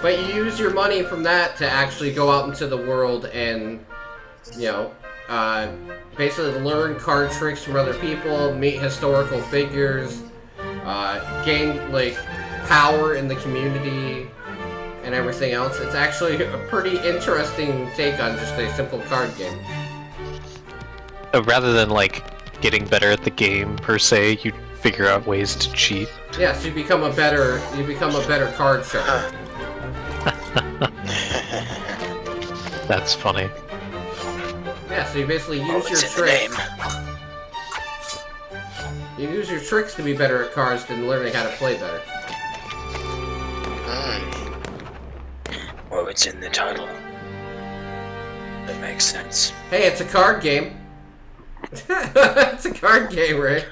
But you use your money from that to actually go out into the world and, you know, basically learn card tricks from other people, meet historical figures, gain, like, power in the community, and everything else. It's actually a pretty interesting take on just a simple card game. Rather than like getting better at the game per se, you figure out ways to cheat. Yeah, so you become a better card shark. That's funny. Yeah, so you basically use your tricks. You use your tricks to be better at cards than learning how to play better. Well, it's in the title. That makes sense. Hey, it's a card game. It's a card game, Ray.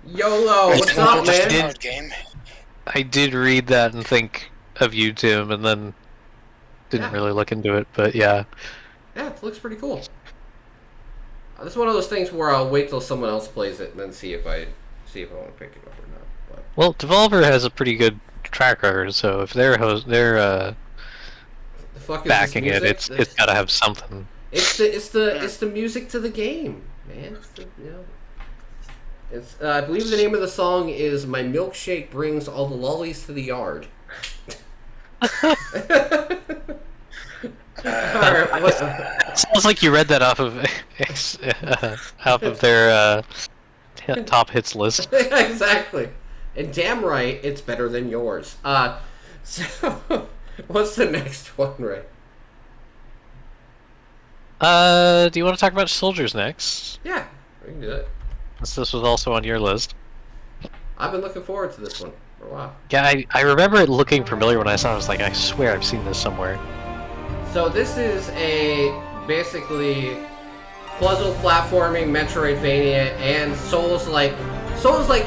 YOLO, what's up, Just a man? card game. I did read that and think of you, Tim, and then didn't really look into it, but yeah. Yeah, it looks pretty cool. This is one of those things where I'll wait till someone else plays it and then see if I want to pick it up or not. But Well, Devolver has a pretty good track record, so if they're the fuck is backing this it, music? it's got to have something. It's the music to the game, man. It's the, you know, it's I believe the name of the song is "My Milkshake Brings All the Lollies to the Yard." Alright, what? It sounds like you read that off of their top hits list. Exactly. And damn right, it's better than yours. So what's the next one, Ray? Do you want to talk about soldiers next? Yeah, we can do that. Since this was also on your list. I've been looking forward to this one for a while. Yeah, I remember it looking familiar when I saw it. I was like, I swear I've seen this somewhere. So this is a basically puzzle platforming Metroidvania and Souls-like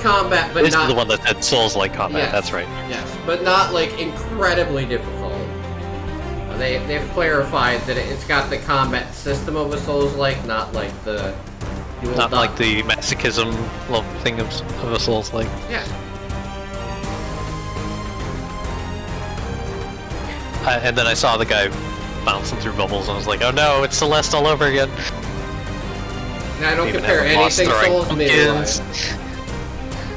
combat, but This not is the one that said Souls-like combat. Yes. That's right. Yes, but not like incredibly difficult. They've clarified that it's got the combat system of a Souls-like, not like the Not like the masochism thing of a Souls-like. Yeah. And then I saw the guy bouncing through bubbles, and I was like, oh no, it's Celeste all over again. And I don't Even compare have a boss anything throwing Souls made pumpkins.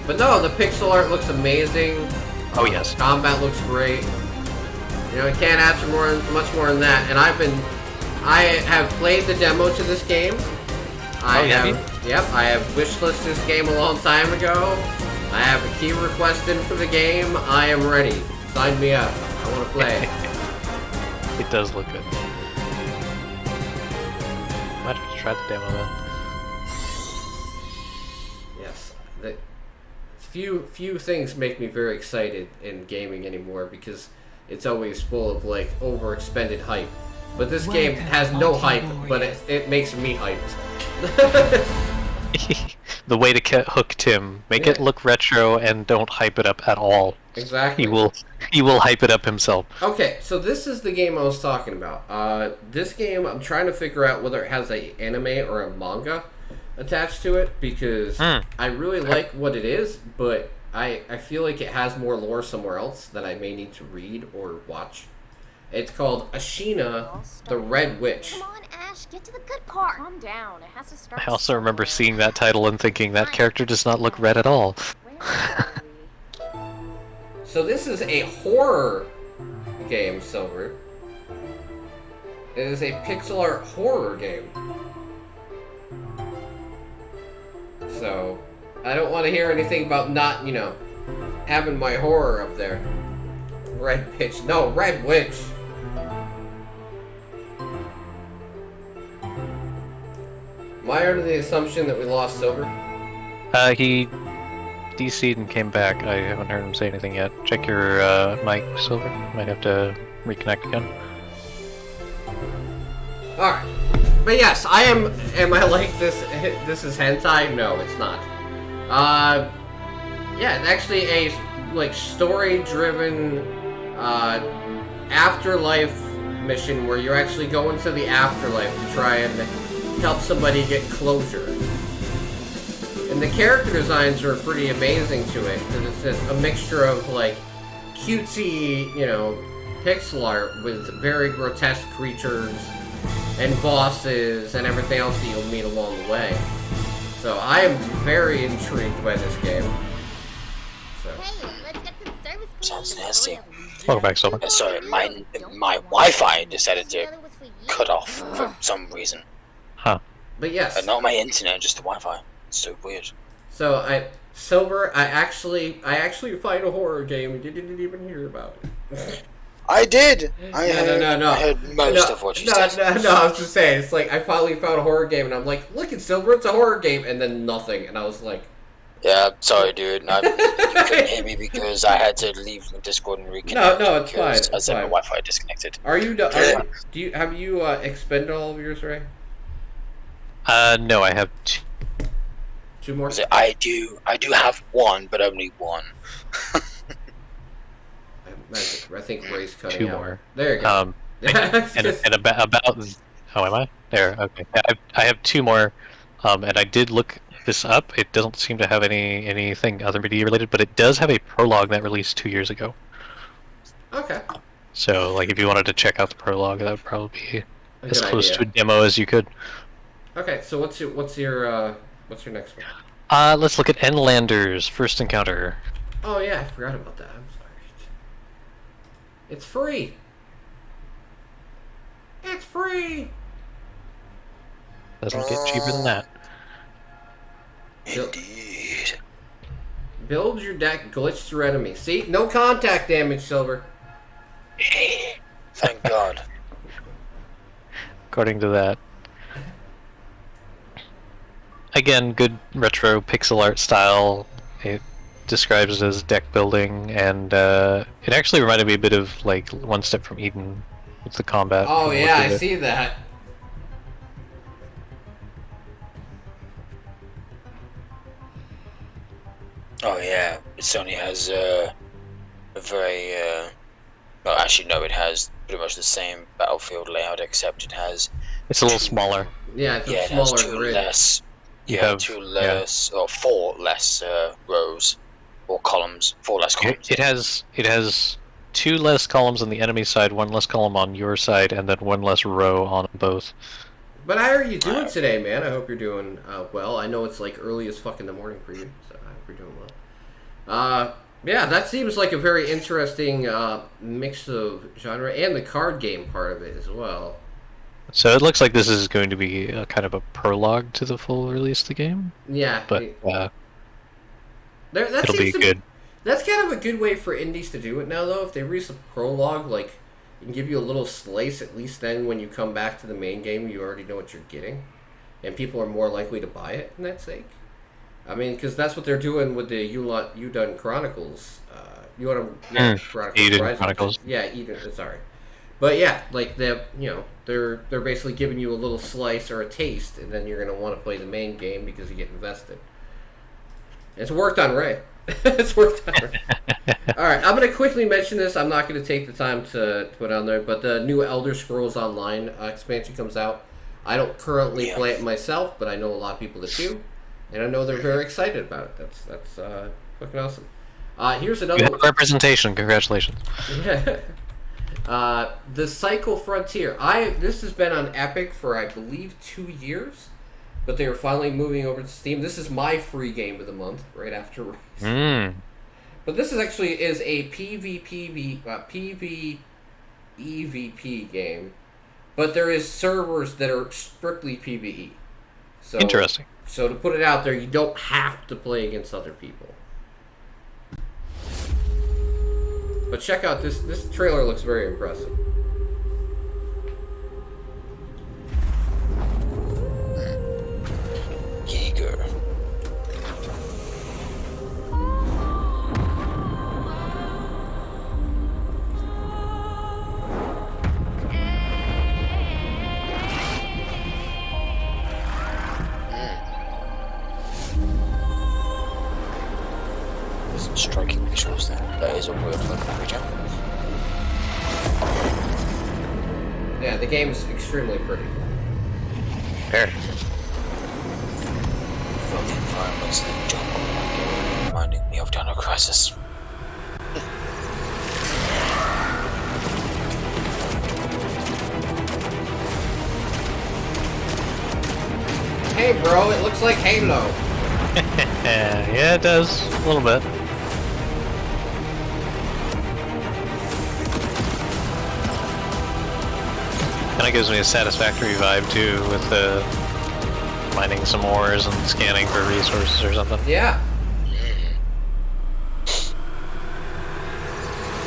But no, the pixel art looks amazing. Oh yes. Combat looks great. You know, I can't ask for much more than that. And I have played the demo to this game. I have wishlisted this game a long time ago. I have a key request in for the game. I am ready. Sign me up. I want to play. It does look good. Might have to try the demo then. Yes. Few things make me very excited in gaming anymore because it's always full of like overexpended hype. But this game has no hype, but it makes me hyped. the way to hook Tim. Make it look retro and don't hype it up at all. Exactly. He will hype it up himself. Okay, so this is the game I was talking about. This game, I'm trying to figure out whether it has a anime or a manga attached to it, because I really like what it is, but I feel like it has more lore somewhere else that I may need to read or watch. It's called Ashina, the Red Witch. Come on, Ash, get to the good part. Calm down. It has to start. I also remember seeing that title and thinking that character does not look red at all. So this is a horror game, Silver. It is a pixel art horror game. So, I don't want to hear anything about not, having my horror up there. Red Witch. No, Red Witch. Am I under the assumption that we lost Silver? He DC'd and came back. I haven't heard him say anything yet. Check your mic, Silver. Might have to reconnect again. Alright. But yes, am I like this? This is hentai? No, it's not. Yeah, actually a story-driven afterlife mission where you're actually going to the afterlife to try and help somebody get closure. And the character designs are pretty amazing to it, because it's just a mixture of cutesy, pixel art with very grotesque creatures and bosses and everything else that you'll meet along the way. So I am very intrigued by this game. So. Hey, let's get some service. Sounds nasty. Welcome back, Silver. Sorry, my Wi-Fi decided to cut off for some reason. Huh. But yes. Not my internet, just the Wi-Fi. It's so weird. So Silver, I actually find a horror game and you didn't even hear about it. I did. No. I heard most of what you said. No, I was just saying, it's like I finally found a horror game and I'm like, look at Silver, it's a horror game, and then nothing, and I was like, yeah, sorry, dude. You couldn't hear me because I had to leave Discord and reconnect. No, it's fine. I said my Wi-Fi disconnected. Are you? Have you expended all of yours, Ray? No, I have two more. I do have one, but only one. I think Ray's cutting two out. more. There you go. and about oh, am I there? Okay, yeah, I have two more, and I did look this up. It doesn't seem to have anything other media related, but it does have a prologue that released 2 years ago. Okay. So, if you wanted to check out the prologue, that would probably be as close to a idea. demo as you could. Okay, so what's your next one? Let's look at Endlanders First Encounter. Oh yeah, I forgot about that. I'm sorry. It's free. It's free. Doesn't get cheaper than that. Indeed. Build your deck, glitch through enemy. See, no contact damage, Silver. Thank God. According to that. Again, good retro pixel art style. It describes it as deck building, and it actually reminded me a bit of One Step from Eden with the combat. Oh yeah, I see that. Oh yeah, it certainly has a very well, actually no, it has pretty much the same battlefield layout, except it has It's a little smaller. Yeah, it's a it has smaller two grid. less or four less rows or columns. Four less columns. It has 2 less columns on the enemy side, 1 less column on your side, and then 1 less row on both. But how are you doing today, man? I hope you're doing well. I know it's early as fuck in the morning for you, so I hope you're doing well. Yeah, that seems like a very interesting mix of genre, and the card game part of it as well. So it looks like this is going to be a kind of a prologue to the full release of the game. Yeah, But it'll be good. That's kind of a good way for indies to do it now, though. If they release a prologue, and give you a little slice, at least then when you come back to the main game, you already know what you're getting, and people are more likely to buy it in that sake. I mean, because that's what they're doing with the Udon Chronicles. Eden Chronicles. Yeah, Eden. Sorry, but yeah, they're basically giving you a little slice or a taste, and then you're gonna want to play the main game because you get invested. It's worked on Ray. It's worked on Ray. Alright, I'm going to quickly mention this. I'm not going to take the time to put it on there, but the new Elder Scrolls Online expansion comes out. I don't currently play it myself, but I know a lot of people that do, and I know they're very excited about it. That's fucking awesome. Here's another You have representation. Congratulations. Yeah. The Cycle Frontier. This has been on Epic for, I believe, 2 years, but they are finally moving over to Steam. This is my free game of the month, right after release. But this is actually a PvEVP game, but there is servers that are strictly PvE. So, interesting. So to put it out there, you don't have to play against other people. But check out this trailer looks very impressive. Jaeger. Striking visuals there. That is a weird looking creature. Yeah, the game's extremely pretty. Fair. From the environments in the jungle, reminding me of Dino Crisis. Hey bro, it looks like Halo. Yeah, it does a little bit. Kind of gives me a Satisfactory vibe too, with mining some ores and scanning for resources or something. Yeah.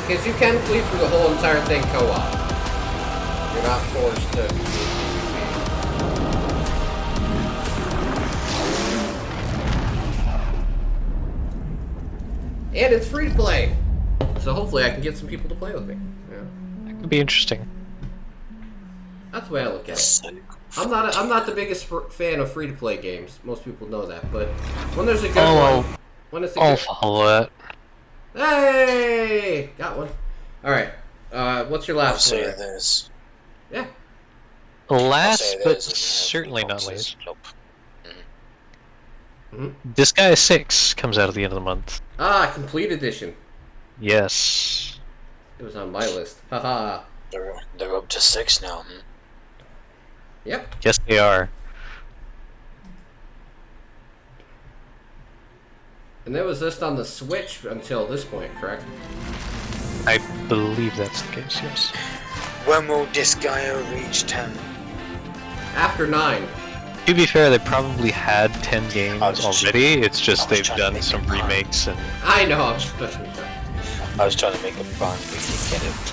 Because you can play through the whole entire thing co-op. You're not forced to. And it's free to play. So hopefully I can get some people to play with me. Yeah. That could be interesting. That's the way I look at it. I'm not the biggest fan of free to play games. Most people know that, but when there's a good one, when it's a I'll good, follow that. hey, got one. All right, what's your last one? I'll say this. Yeah. Last, but this, certainly not least. Nope. Disgaea 6 comes out at the end of the month. Ah, complete edition. Yes. It was on my list. Haha. They're up to 6 now. Yep. Yes, they are. And that was just on the Switch until this point, correct? I believe that's the case, yes. When will Disgaea reach 10? After 9. To be fair, they probably had 10 games already, it's just they've trying to done make some it fun. remakes and... I know. I'm I was trying to make a fun, but you get it.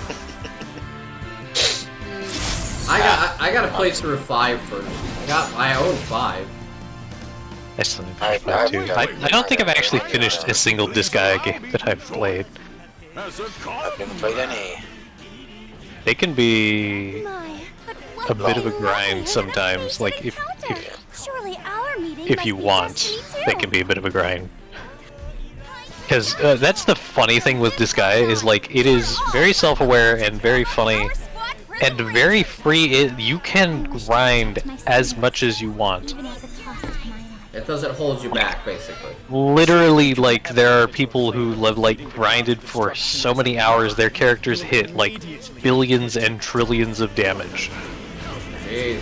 I gotta play through 5 first. I own 5. I still need to play 5 too. I don't think I've actually finished a single Disgaea game that I've played. I've never played any. They can be My, but what a bit of a the grind hell? sometimes, like Surely our meeting if must you be want, destiny they too. can be a bit of a grind. Because that's the funny thing with Disgaea, is like, it is very self-aware and very funny and very free. You can grind as much as you want. It doesn't hold you back, basically. Literally, like, there are people who have, like, grinded for so many hours, their characters hit, like, billions and trillions of damage. Jeez.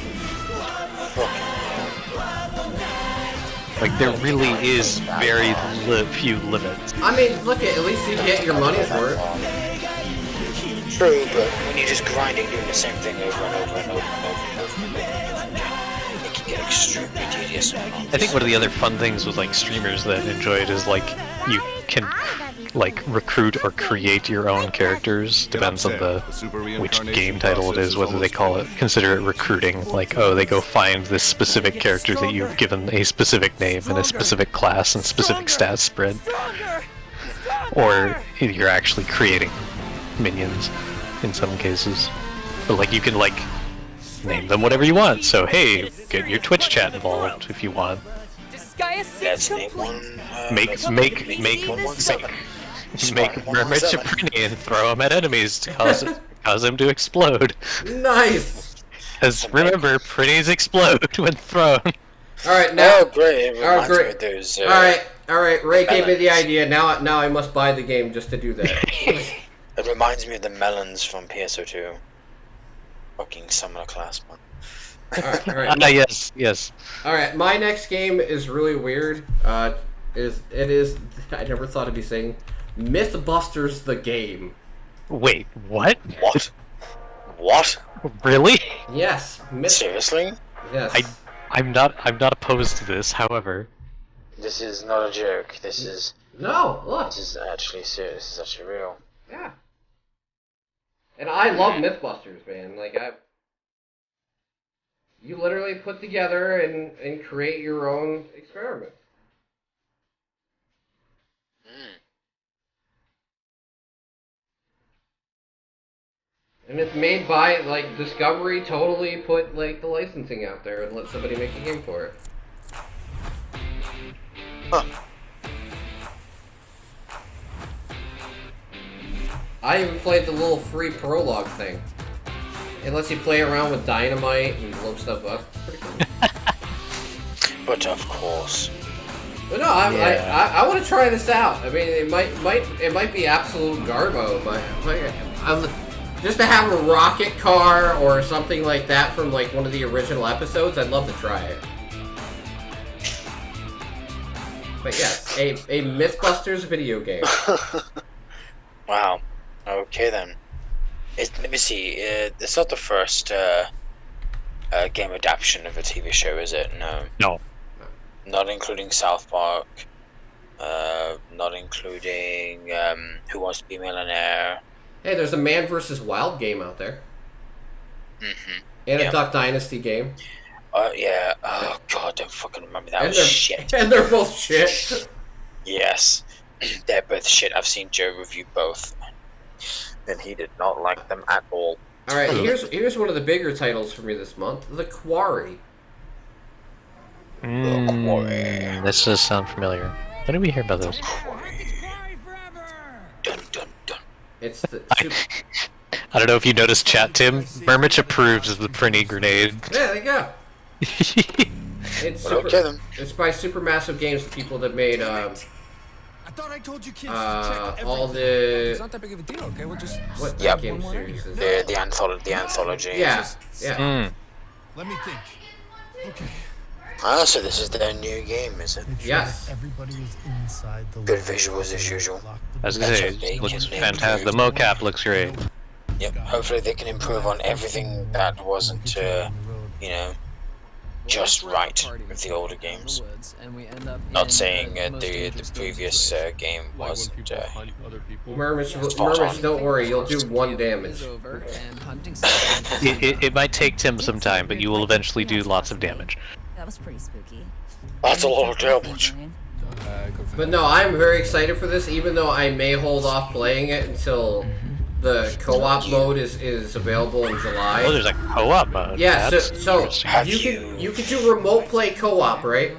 Like, there really is very few limits. I mean, look at least you get your money's worth. True, but when you're just grinding, doing the same thing over and over and over and over and over and over again, it can get extremely tedious. I think one of the other fun things with, like, streamers that enjoy it is, like, you can, like, recruit or create your own characters. Depends on which game title it is, whether they consider it recruiting. Like, oh, they go find this specific character that you've given a specific name and a specific class and specific stats spread. Or you're actually creating minions in some cases. But, like, you can, like, name them whatever you want. So, hey, get your Twitch chat involved if you want. guy is Let's six make complete. one. Make let's 117. Mermit Chaprini and throw him at enemies to cause him to explode. Nice. Because remember, Prinnies explode when thrown. All right, now. Oh, great! It Oh, reminds me great. of those. All right. Ray gave me the melons. idea. Now I must buy the game just to do that. It reminds me of the melons from PSO2. Fucking summoner class, man. All right. Yes. All right. My next game is really weird. It is. I never thought I'd be saying Mythbusters the game. Wait, what? What? What? Really? Yes. Seriously? Yes. I'm not opposed to this. However, This is not a joke. This is Look. this is actually serious. This is actually real. Yeah. And I love Mythbusters, man. Like you literally put together and create your own experiment. And it's made by, like, Discovery totally put, like, the licensing out there and let somebody make a game for it. Huh. I even played the little free prologue thing. It lets you play around with dynamite and blow stuff up. It's pretty cool. But of course. But no, I want to try this out. I mean, it might be absolute garbo, but just to have a rocket car or something like that from like one of the original episodes, I'd love to try it. But yes, a Mythbusters video game. Wow. Okay then. Let me see. It's not the first game adaptation of a TV show, is it? No. no. Not including South Park. Not including Who Wants to Be a Millionaire. Hey, there's a Man vs. Wild game out there. Mm-hmm. And Yeah. a Duck Dynasty game. Yeah. Oh god, don't fucking remember that. And Was they're, shit. and they're both shit. Yes. They're both shit. I've seen Joe review both. And he did not like them at all. Alright, here's one of the bigger titles for me this month. The Quarry. This does sound familiar. When did we hear about this? Dun dun dun. It's the I don't know if you noticed, chat, Tim. Mermich approves of the Prinny grenade. Yeah, there you go. It's Well, okay then. It's by Supermassive Games, the people that made I thought I told you kids to check all It's the not that big of a deal, okay? We'll just Yep. what that game series is. The anthology. Yeah, yeah. let me think. Okay. Ah, so this is their new game, is it? Yes. Everybody is inside the Good visuals as usual. I was gonna say, it looks fantastic. The mocap looks great. Yep. Hopefully they can improve on everything that wasn't, you know, just right with the older games. Not saying the previous game wasn't. Mermich, don't worry, you'll do 1 damage. It might take Tim some time, but you will eventually do lots of damage. That was pretty spooky. That's a lot of damage. But no, I'm very excited for this, even though I may hold off playing it until the co-op mode is available in July. Oh, there's a co-op mode. Yeah, That's so interesting. you can do remote play co-op, right?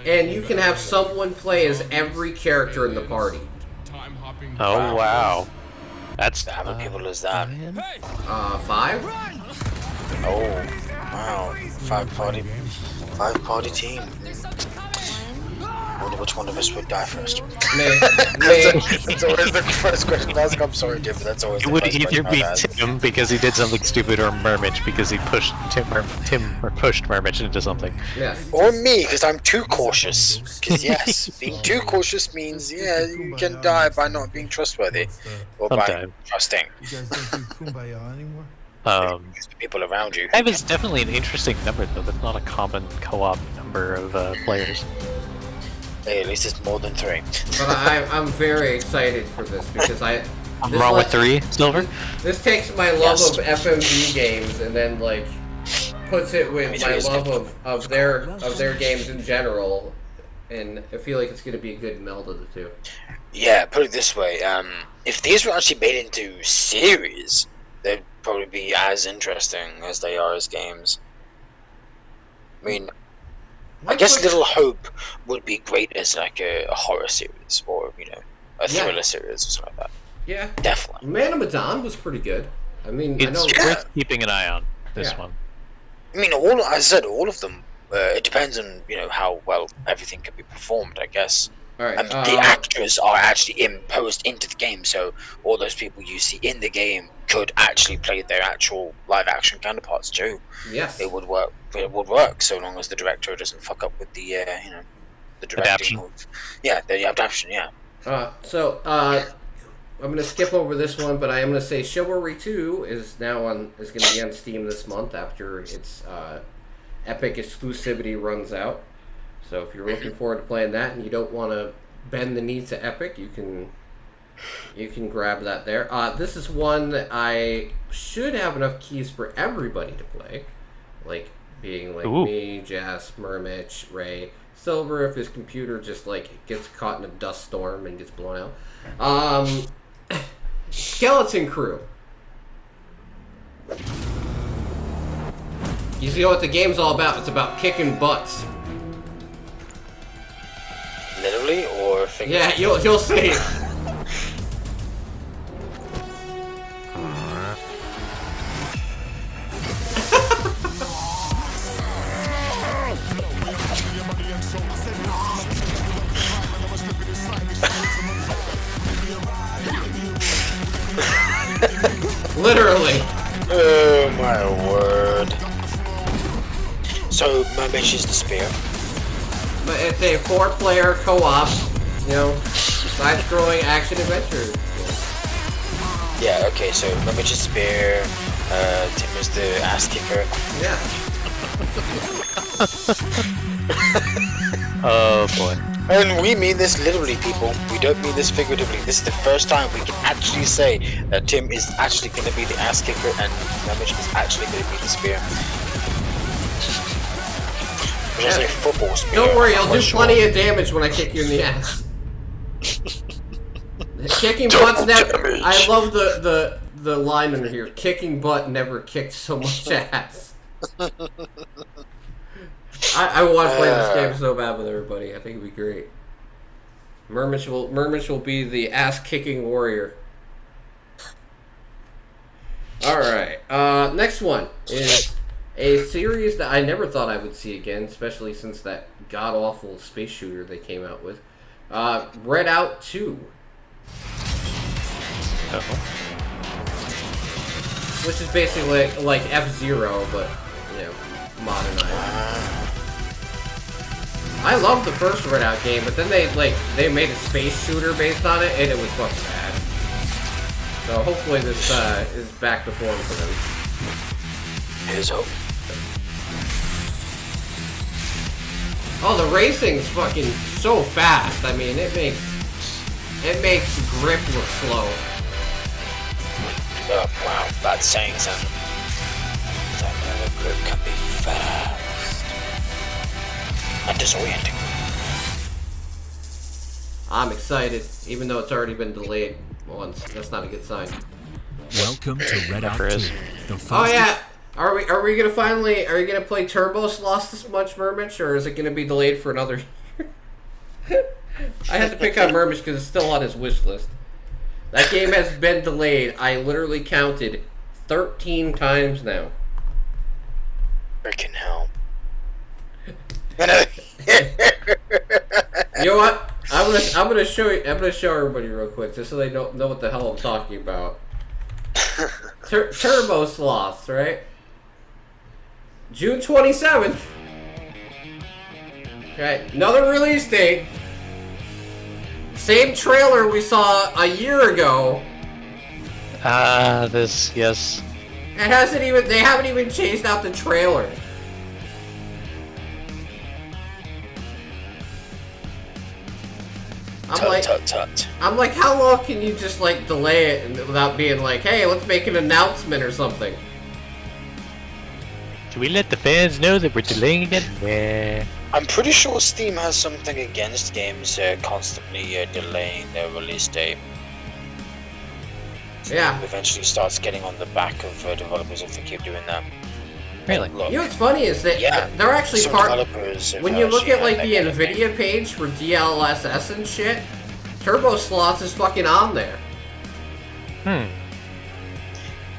And you can have someone play as every character in the party. Oh wow, that's How many people is that? 5? Oh, wow. Five party team. I wonder which one of us would die first. That's always the first question to ask. I'm sorry, Tim, but that's always It the would first either question be I'd ask. Tim because he did something stupid, or Mermich because he pushed Tim or pushed Mermich into something. Yes. Or me, because I'm too cautious. Because yes, being too cautious means, yeah, you can die by not being trustworthy. Or by Sometime. trusting You guys don't do kumbaya anymore? Um, the people around you. 5 is definitely an interesting number, though. That's not a common co-op number of players. Hey, at least it's more than 3. But I'm very excited for this because I'm this wrong like- with 3, Silver? This takes my love of FMV games and then like puts it with my love of their games in general, and I feel like it's gonna be a good meld of the two. Yeah, put it this way, if these were actually made into series, they'd probably be as interesting as they are as games. I mean, I guess Little Hope would be great as like a horror series or a thriller series or something like that. Yeah, Definitely. Man of Medan was pretty good. I mean, I know. It's worth keeping an eye on. This one. I mean, all of them. It depends on how well everything can be performed, I guess. All right. And the actors are actually imposed into the game, so all those people you see in the game could actually play their actual live-action counterparts too. Yes. It would work. It would work so long as the director doesn't fuck up with the the directing of the adaptation. Yeah. I'm gonna skip over this one, but I am gonna say Chivalry 2 is gonna be on Steam this month after its Epic exclusivity runs out. So if you're looking forward to playing that and you don't want to bend the knee to Epic, you can grab that there. This is one that I should have enough keys for everybody to play, like being like me, Jess, Mermich, Ray, Silver if his computer just like gets caught in a dust storm and gets blown out. Skeleton Crew. You see what the game's all about? It's about kicking butts. Literally or figuratively? Yeah, you'll see. Literally. Oh my word. So Mermich is the spear. But it's a 4-player co-op, side-scrolling action adventure. Yeah, okay, so Mermich is spear, Tim is the ass kicker. Yeah. Oh boy. And we mean this literally, people. We don't mean this figuratively. This is the first time we can actually say that Tim is actually going to be the ass kicker and Mermich is actually going to be the spear. Which is a football spear. Don't worry, I'll do plenty of damage when I kick you in the ass. Kicking butts never. I love the line under here. Kicking butt never kicked so much ass. I want to play this game so bad with everybody. I think it'd be great. Mermich will be the ass kicking warrior. All right. Next one is a series that I never thought I would see again, especially since that god awful space shooter they came out with. Red Out 2. Which is basically like F-Zero, but modernized. I loved the first Red Out game, but then they made a space shooter based on it, and it was fucking bad. So hopefully this is back to form for them. Here's hope. Oh, the racing's fucking so fast. I mean, it makes the grip look slow. Oh wow, that's saying something. That grip can be fast and disorienting. I'm excited, even though it's already been delayed once. That's not a good sign. Welcome to Red Out 2. Oh yeah, are we gonna finally? Are you gonna play Turbo Sloth this much, Mermich, or is it gonna be delayed for another year? I had to pick on Mermich because it's still on his wish list. That game has been delayed. I literally counted 13 times now. Freaking hell. You know what? I'm gonna show you. I'm gonna show everybody real quick, just so they don't know what the hell I'm talking about. Turbo Sloths, right? June 27th. Okay, another release date. Same trailer we saw a year ago. Yes. It hasn't even. They haven't even changed out the trailer. I'm like, how long can you just like delay it without being like, hey, let's make an announcement or something? Should we let the fans know that we're delaying it? Yeah. I'm pretty sure Steam has something against games constantly delaying their release date. Yeah. Eventually starts getting on the back of developers if they keep doing that. Really? Look, You know what's funny is that they're actually some part. developers have When you look actually at like had the that kind of Nvidia page for DLSS and shit, Turbo Slots is fucking on there. Hmm.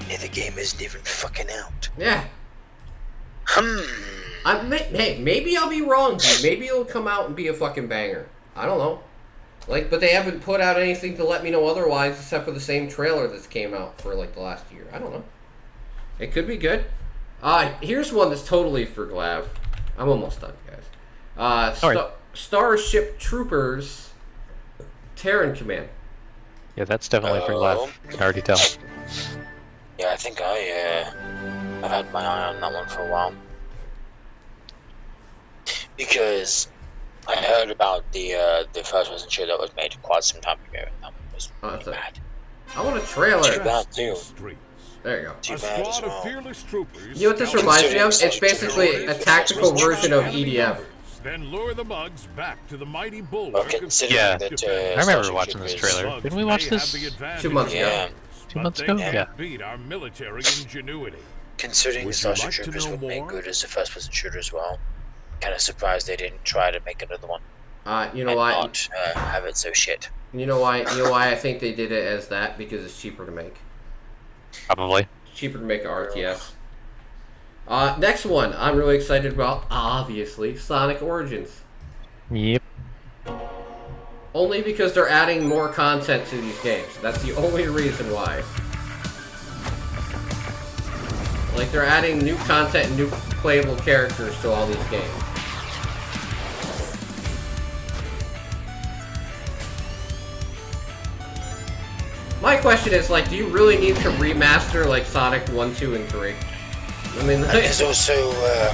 Yeah, the game isn't even fucking out. Yeah. Hey, maybe I'll be wrong, dude. Maybe it'll come out and be a fucking banger. I don't know. Like, but they haven't put out anything to let me know otherwise, except for the same trailer that's came out for like the last year. I don't know. It could be good. Here's one that's totally for Glav. I'm almost done, guys. Starship Troopers, Terran Command. Yeah, that's definitely for Glav. I can already tell. Yeah, I think I've had my eye on that one for a while. Because I heard about the first-person shooter that was made quite some time ago, and that one was really bad. I want a trailer. Too bad, too. There you go. Too bad as well. You know what this reminds me of? It's basically a tactical version of EDF. Then lure the mugs back to the mighty bulwark. Well, considering that, I remember watching this trailer. Didn't we watch this 2 months ago? Yeah. 2 months ago? Yeah. Beat our military ingenuity. Considering the Would you Starship like to Troopers know would make more? good as a first-person shooter as well. Kind of surprised they didn't try to make another one. You know and why? not have it so shit. You know why? You know why I think they did it as that? Because it's cheaper to make. Probably. It's cheaper to make a RTS. Next one I'm really excited about, obviously, Sonic Origins. Yep. Only because they're adding more content to these games. That's the only reason why. Like, they're adding new content and new playable characters to all these games. My question is, like, do you really need to remaster, like, Sonic 1, 2, and 3? I mean, And there's also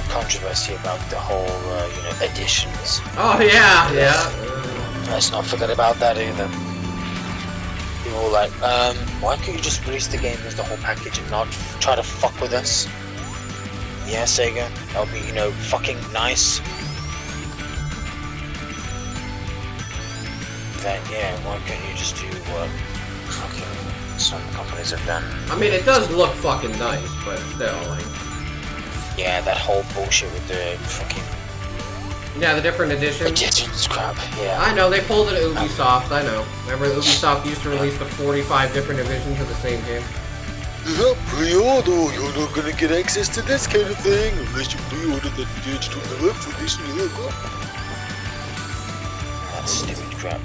controversy about the whole, editions. oh, yeah. Let's not forget about that either. People were like, why can't you just release the game as the whole package and not try to fuck with us? Yeah, Sega, that would be, fucking nice. Then, yeah, why can't you just do what fucking some companies have done? I mean, it does look fucking nice, but still, like... Yeah, that whole bullshit with the fucking Yeah, the different editions. editions crap, yeah. I know, they pulled it at Ubisoft, I know. Remember, Ubisoft used to release the 45 different editions of the same game? Pre-order, you're not gonna get access to this kind of thing unless you pre-order the digital deluxe edition. That's stupid crap.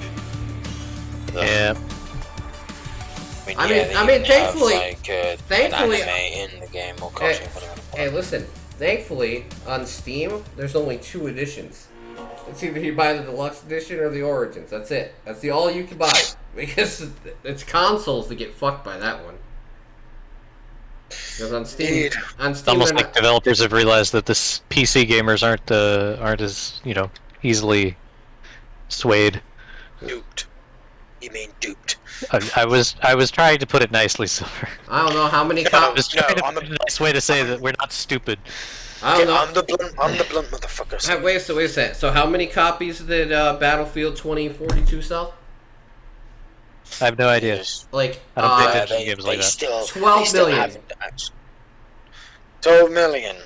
Yeah. I mean, thankfully, thankfully, an anime in the game or cartoon, whatever. Hey, listen, thankfully, on Steam, there's only 2 editions. It's either you buy the deluxe edition or the Origins. That's it. That's the all you can buy. Because it's consoles that get fucked by that one. Because on Steam, It's almost like developers have realized that this PC gamers aren't as easily swayed. Duped. You mean duped? I was trying to put it nicely, Silver. I don't know how many I copies. was trying to find a nice way to say that we're not stupid. I don't know. I'm the blunt motherfucker. So. Wait a second. So how many copies did Battlefield 2042 sell? I have no idea. Like, I don't play digital games like that. Still, 12 million. 12 million.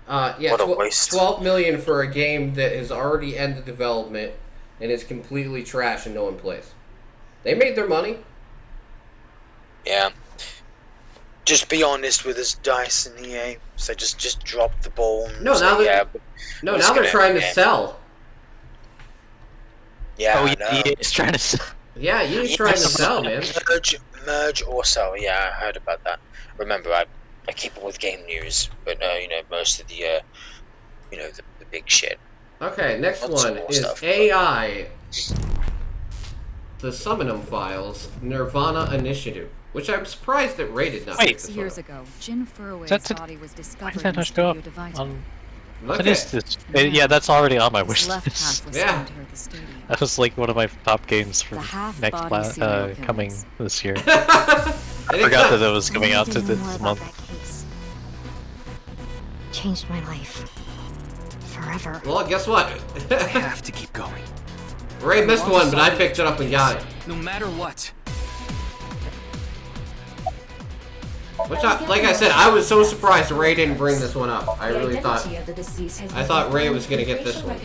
Yeah, What a waste. 12 million for a game that has already ended development and is completely trash and no one plays. They made their money. Yeah. Just be honest with us, DICE and EA. So just drop the ball. And No, say, now they're yeah, now they're trying to sell. Yeah, Oh, I know. EA is trying to sell. Yeah, you're trying to sell, man. Merge or sell. Yeah, I heard about that. Remember, I keep up with game news, but most of the the big shit. Okay, next Lots of one more is stuff. AI. The Summonum Files Nirvana Initiative, which I'm surprised that rated not. Wait. picked this one Years up. ago, Jin Furway's That's body was Why discovered did that in not show Studio up Divide. on... Look What is at this? Yeah, that's already on my His wish left list. half was Yeah. found here at the stadium. That was like one of my top games for The half next body serial coming killers. this year. And I it's forgot not- that it was coming out to I need to know this more about month. that case. Changed my life. Forever. Well, guess what? I have to keep going. Ray missed one, but I picked it up and got it. No matter what. Which, like I said, I was so surprised Ray didn't bring this one up. I really thought... I thought Ray was gonna get this one.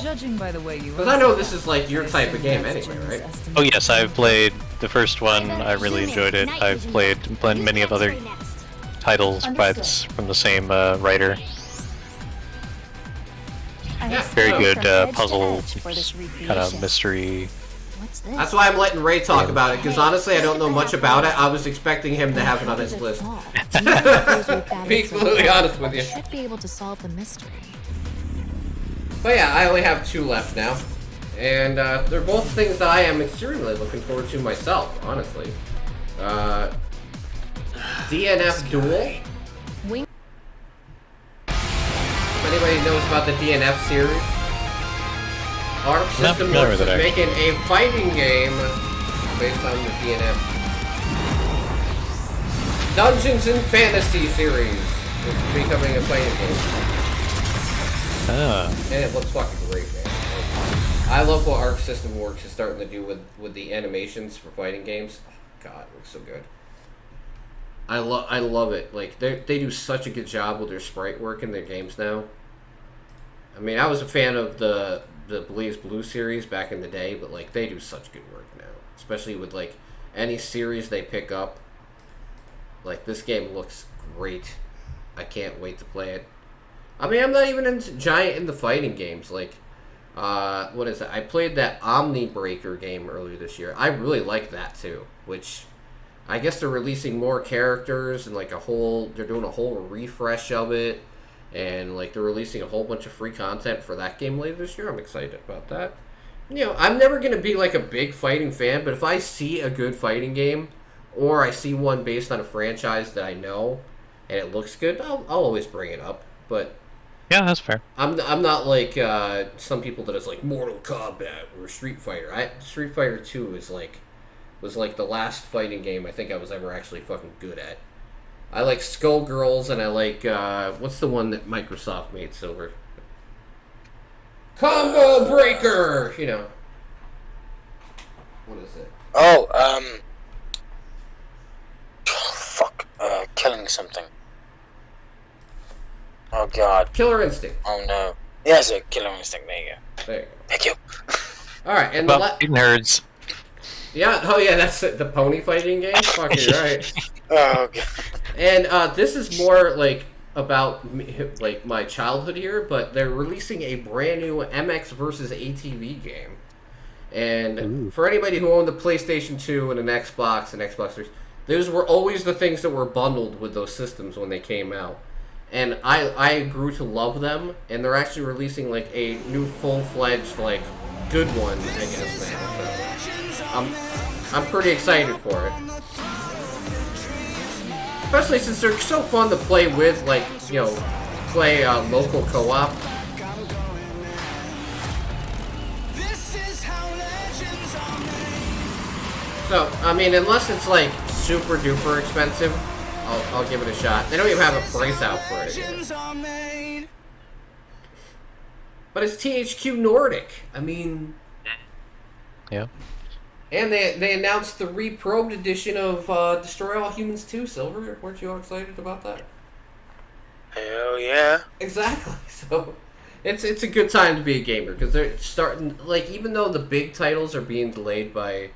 Judging by the way you Because I know this is like your type of game anyway, right? Oh yes, I've played the first one. I really enjoyed it. I've played many of other titles from the same writer. Yeah. Very good puzzle, kind of mystery. That's why I'm letting Ray talk about it, because honestly I don't know much about it. I was expecting him to have it on his list. Be completely honest with you. Should be able to solve the mystery. But yeah, I only have 2 left now. And they're both things that I am extremely looking forward to myself, honestly. DNF Duel. If anybody knows about the DNF series, Arc System looks at making a fighting game based on the DNF. Dungeons and Fantasy series is becoming a fighting game. And it looks fucking great, man. I love what Arc System Works is starting to do with the animations for fighting games. Oh, God, it looks so good. I love it. Like they do such a good job with their sprite work in their games now. I mean, I was a fan of the Blaze Blue series back in the day, but like they do such good work now, especially with like any series they pick up. Like this game looks great. I can't wait to play it. I mean, I'm not even giant into fighting games. Like, what is it? I played that Omni Breaker game earlier this year. I really like that too, which I guess they're releasing more characters and like they're doing a whole refresh of it, and like they're releasing a whole bunch of free content for that game later this year. I'm excited about that. You know, I'm never gonna be like a big fighting fan, but if I see a good fighting game, or I see one based on a franchise that I know and it looks good, I'll always bring it up. But yeah, that's fair. I'm not like some people that is like Mortal Kombat or Street Fighter. Street Fighter 2 was like the last fighting game I think I was ever actually fucking good at. I like Skullgirls, and I like what's the one that Microsoft made, Silver? Combo Breaker. You know. What is it? Oh, fuck. Killing something. Oh God. Killer Instinct. Oh no. Yes, a Killer Instinct. There you go. There you go. Thank you. All right, and nerds. Yeah. Oh yeah, that's it. The pony fighting game. Fucking right. Oh God. And this is more like about like my childhood here, but they're releasing a brand new MX versus ATV game. And for anybody who owned the PlayStation 2 and an Xbox and Xbox 3, those were always the things that were bundled with those systems when they came out. And I grew to love them, and they're actually releasing like a new full-fledged like good one, I guess now. So I'm pretty excited for it. Especially since they're so fun to play with, like, you know, play local co-op. So, I mean, unless it's like super duper expensive, I'll give it a shot. They don't even have a price out for it yet. But it's THQ Nordic. I mean... Yeah. And they announced the reprobed edition of Destroy All Humans 2, Silver. Weren't you all excited about that? Hell yeah. Exactly. So it's a good time to be a gamer, because they're starting, like, even though the big titles are being delayed by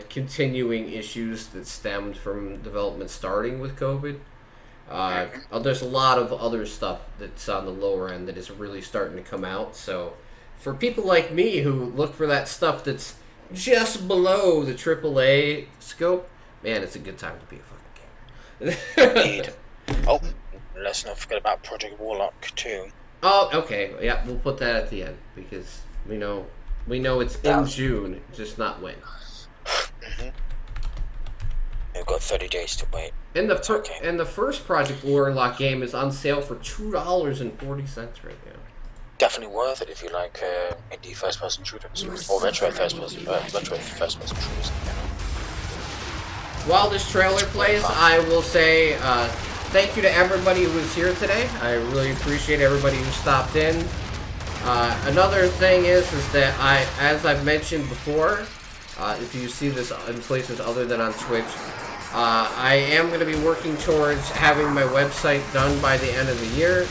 continuing issues that stemmed from development starting with COVID, there's a lot of other stuff that's on the lower end that is really starting to come out. So for people like me who look for that stuff that's just below the AAA scope, man, it's a good time to be a fucking gamer. Indeed. Oh, let's not forget about Project Warlock too. Oh, okay. Yeah, we'll put that at the end, because we know it's in June, just not when. We've got 30 days to wait. And the first Project Warlock game is on sale for $2.40 right now. Definitely worth it if you like indie first-person shooters or retro first-person shooters. While this trailer plays, I will say thank you to everybody who was here today. I really appreciate everybody who stopped in. Another thing is that as I've mentioned before, if you see this in places other than on Twitch, I am going to be working towards having my website done by the end of the year,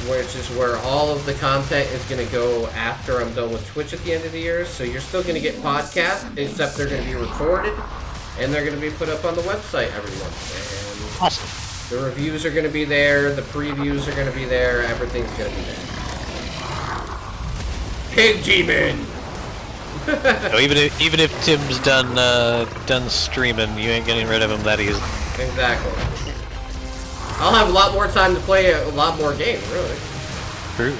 which is where all of the content is going to go after I'm done with Twitch at the end of the year. So you're still going to get podcasts, except they're going to be recorded, and they're going to be put up on the website every month. And Awesome. the reviews are going to be there, the previews are going to be there, everything's going to be there. Pig Demon! No, even if Tim's done streaming, you ain't getting rid of him that easy. Exactly. I'll have a lot more time to play a lot more games, really. True.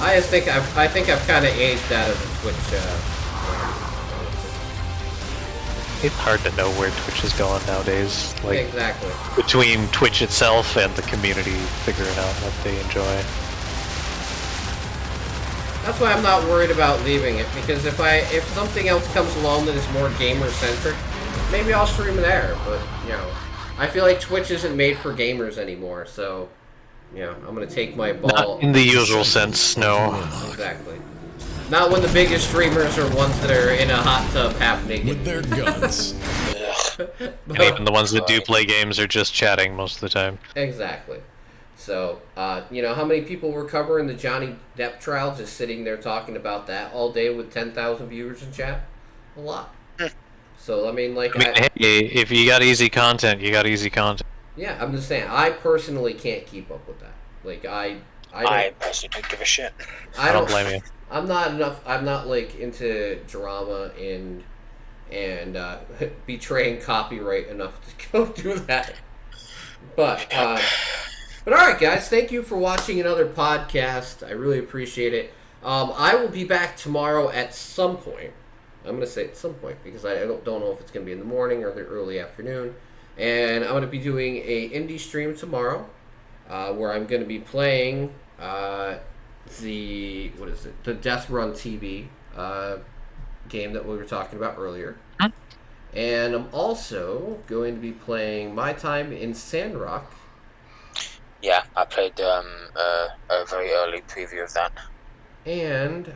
I think I've kind of aged out of the Twitch. It's hard to know where Twitch is going nowadays. Like Exactly. between Twitch itself and the community figuring out what they enjoy. That's why I'm not worried about leaving it, because if something else comes along that is more gamer centric, maybe I'll stream there. But I feel like Twitch isn't made for gamers anymore. So I'm gonna take my ball. Not in the usual sense, no. Exactly. Not when the biggest streamers are ones that are in a hot tub half naked. With their guns. And even the ones that do play games are just chatting most of the time. Exactly. So, how many people were covering the Johnny Depp trial, just sitting there talking about that all day with 10,000 viewers in chat? A lot. So, hey, if you got easy content, you got easy content. yeah, I'm just saying, I personally can't keep up with that. I personally don't give a shit. I don't blame you. I'm not into drama and betraying copyright enough to go do that. But alright guys, thank you for watching another podcast. I really appreciate it. I will be back tomorrow at some point. I'm going to say at some point because I don't know if it's going to be in the morning or the early afternoon. And I'm going to be doing a indie stream tomorrow where I'm going to be playing the Death Run TV game that we were talking about earlier. And I'm also going to be playing My Time in Sandrock. Yeah, I played a very early preview of that. And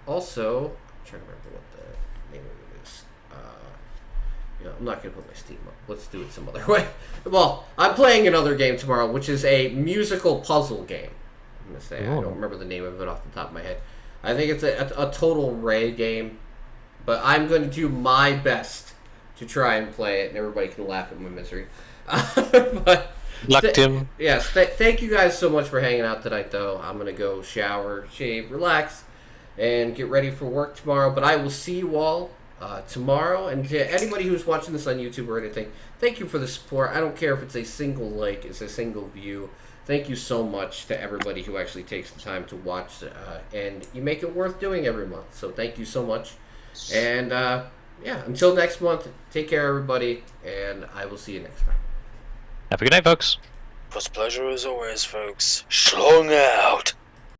also, I'm trying to remember what the name of it is. I'm not going to put my Steam up. Let's do it some other way. Well, I'm playing another game tomorrow, which is a musical puzzle game. I'm going to say, I don't remember the name of it off the top of my head. I think it's a total Ray game. But I'm going to do my best to try and play it, and everybody can laugh at my misery. But Luck, Tim. yes, thank you guys so much for hanging out tonight, though. I'm going to go shower, shave, relax, and get ready for work tomorrow. But I will see you all tomorrow. And to anybody who's watching this on YouTube or anything, thank you for the support. I don't care if it's a single like, it's a single view. Thank you so much to everybody who actually takes the time to watch, and you make it worth doing every month. So thank you so much. And until next month, take care, everybody, and I will see you next time. Have a good night, folks. It was a pleasure as always, folks. Schlong out!